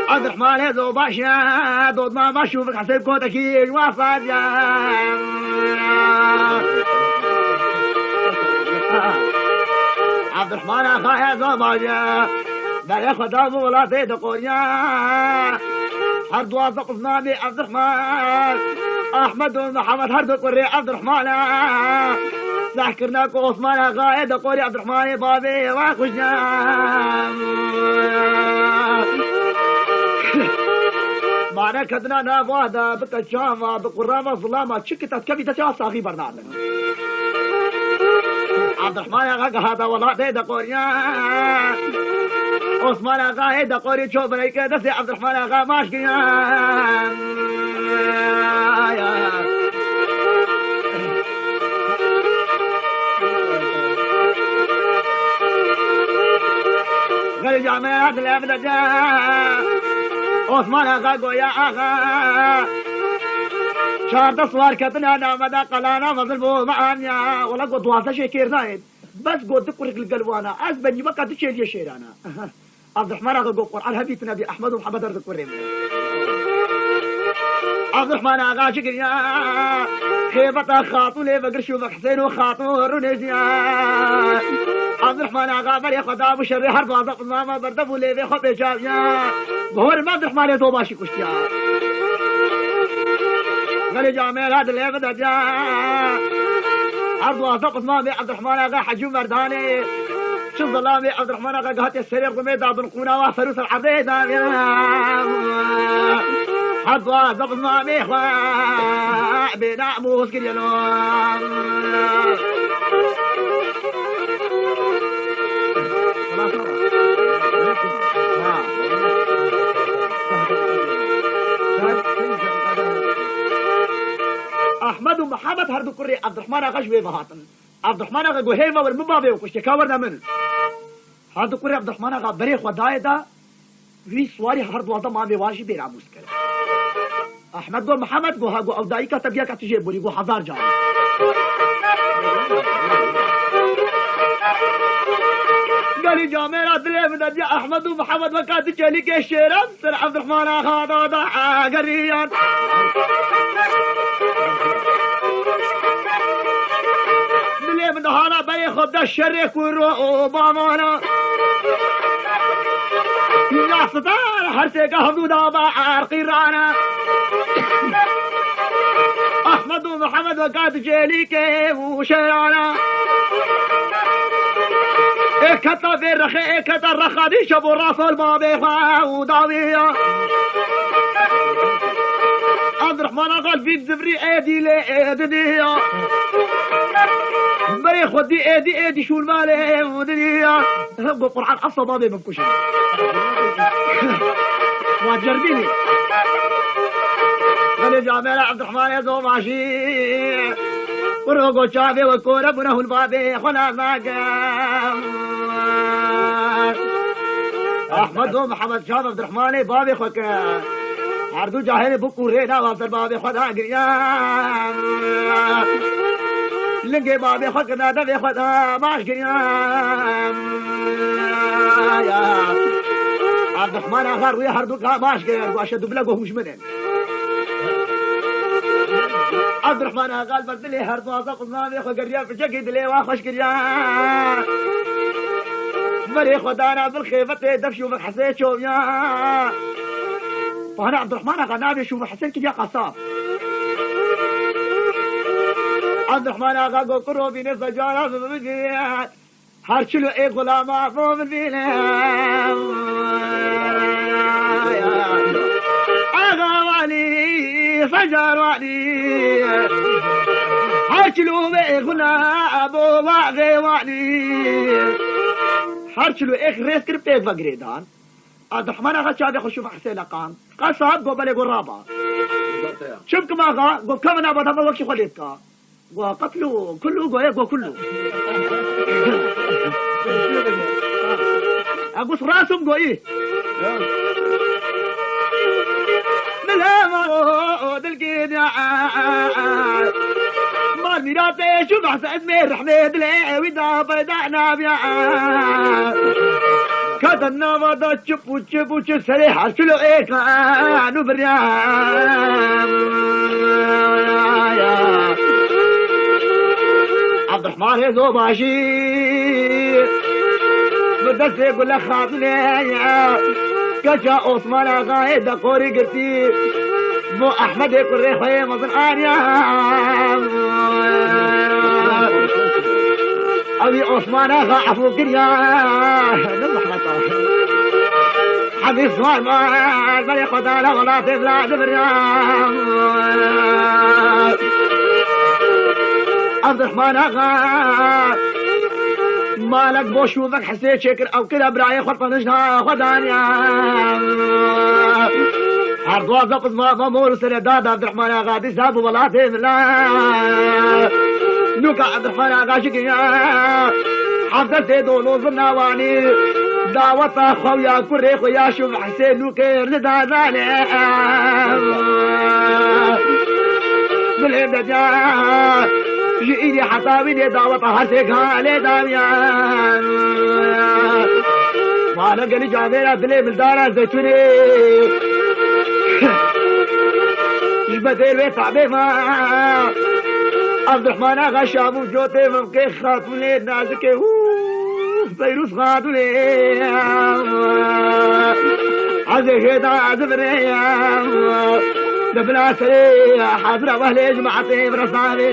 عبد الرحمن يزو باشا دود ما بشوفك حسيب كوتكي وفاد يا عبد الرحمن اخا يزو باشا داري خدا مولا تدقون يا هرد واثق نامي عبد الرحمن احمد ومحمد هرد قري عبد الرحمن سحكرناكو عثمان اخا يدقوني عبد الرحمن بابي واخشنا معنا كدنا نافادا بكشافا بقرامة ظلامة شكتت كبي تسعى صاغي برنامج عبد الرحمن اغا هذا والله بيدا قوريا عثمان اغا هيدا قوري شوف ريك دسي عبد الرحمن اغا ماشكيا غير جامعات الابدا عثمان اغا گویا اغا شارد سوار کتنا نامدا قلانا مظلمو معانيا ولا قد واسه شكير نايد بس قد تقرق القلوانا از بني بقى تشيل شيرانا عبد الرحمن اغا قو قرآن هبيت نبي احمد ومحمد ارد قريم عبد الرحمن اغا شكر يا خيبتا خاطولي بقر شوفك حسين وخاطو رونيزيا عبد الرحمن اغا بري خدا بشري حرب وضق ماما بردفو ليبي خبي جابيا بهور ما عبد الرحمن يتو باشي كشتيا غلي جامع هذا اللي بدا جاء عرض وثق مامي عبد الرحمن اغا حجو مرداني شو ظلامي عبد الرحمن اغا قهت السرير قميدا بنقونا وفروس العبيدا حظوا زبط ما ميخوا بناموس كريانون احمد ومحمد هردو كري عبد الرحمن اغا شوي بهاتن عبد الرحمن اغا قهيما والمبابي وكشتكا ورنا من هردو كري عبد الرحمن اغا بري خداي دا في سواري هردو هذا ما بيواجي بيراموس كره احمد گو محمد گو ها گو اودایی کا تبیا کا تجه بولی گو 1000 جان قال جا میرا دل بدد يا احمد ومحمد وكاد تجلي كشيران سر عبد الرحمن اخا ضاضع قريان دل من هانا بياخد الشريك والروح بامانا يا ستار حرسك حدود ضاع قيرانا احمد ومحمد وكاد تجلي وشيرانا اكتا في الرخي اكتا الرخا دي شبو راس الماضي وداوية عبد الرحمن قال في الزبري ايدي لايدي بري خدي ايدي شو المالي ودنيا هبو قرعان اصلا بابي بمكوشي ما تجربيني قال جامل عبد الرحمن يا زو ماشي وروغو شافي وكورة بنه البابي خلا ماقام احمد ومحمد شاف عبد الرحمن بابي خوكا عردو جاهل بكورينا وابد البابي خدا قريان لنقي بابي خوكا دبي خدا ماش قريان عبد الرحمن اخر ويا هردو ماش قريان واشد بلقوه مش منين عبد الرحمن قال بدلي هردو اصق نامي خو قريان في جقيد لي واخش قريان مري خدانا بالخيفة دفشو بحسيت شو يا فانا عبد الرحمن قال شو بحسيت كي قصاب عبد الرحمن قال قروا بين الزجارة بالبيت هرشلو ايه غلامة فوق البيت اغواني فجرواني هرشلو ايه غلامة واغواني هرشلو ايه ريس كربتيك بقريدان عبد الرحمن اغا شابي خشوف حسين لقان قال صاحب قبل يقول رابا شوف كما اغا قل كم انا بدها وكي خليتك وقتلوا كله قوي كله اقص راسهم قوي ملامو دلقيد مار ميراتي شوف حسين مير حميد لي ودا بدعنا بيا كدنا ودا تشبو سريح ارسلو ايك انو بريان عبد الرحمن يزو ماشي بدس يقول لك خاطني كجا عثمان قايد قوري قرتي مو احمد يقول ريحي مظن انيا ابي عثمان عفو كريا حبيب صوان ما بلي خدانا ولا تبلا دبريان عبد الرحمن مالك بوشوفك حسيت شكر او كده براي خطه نجها خدانيا عرضوا زقز ما مامور سرداد عبد الرحمن غادي ساب ولا تبلا نوكا عبد الرحمن غاشقيا حفظت دولو زناواني دعوة خويا كري خويا شوف حسين نوكير ندازاني بالهبدا جا جئيني حسابيني دعوة حسيك هالي داميان وانا قلي جامينا دلي بالدارة زيتوني جبتي البيت عبيما عبد الرحمن اغا شابو جوتي ممكن خاطولي نازكي فيروس خاطولي عزي خيطا عزبري دبنا سري حاضرة واهلي جمعتي برصاني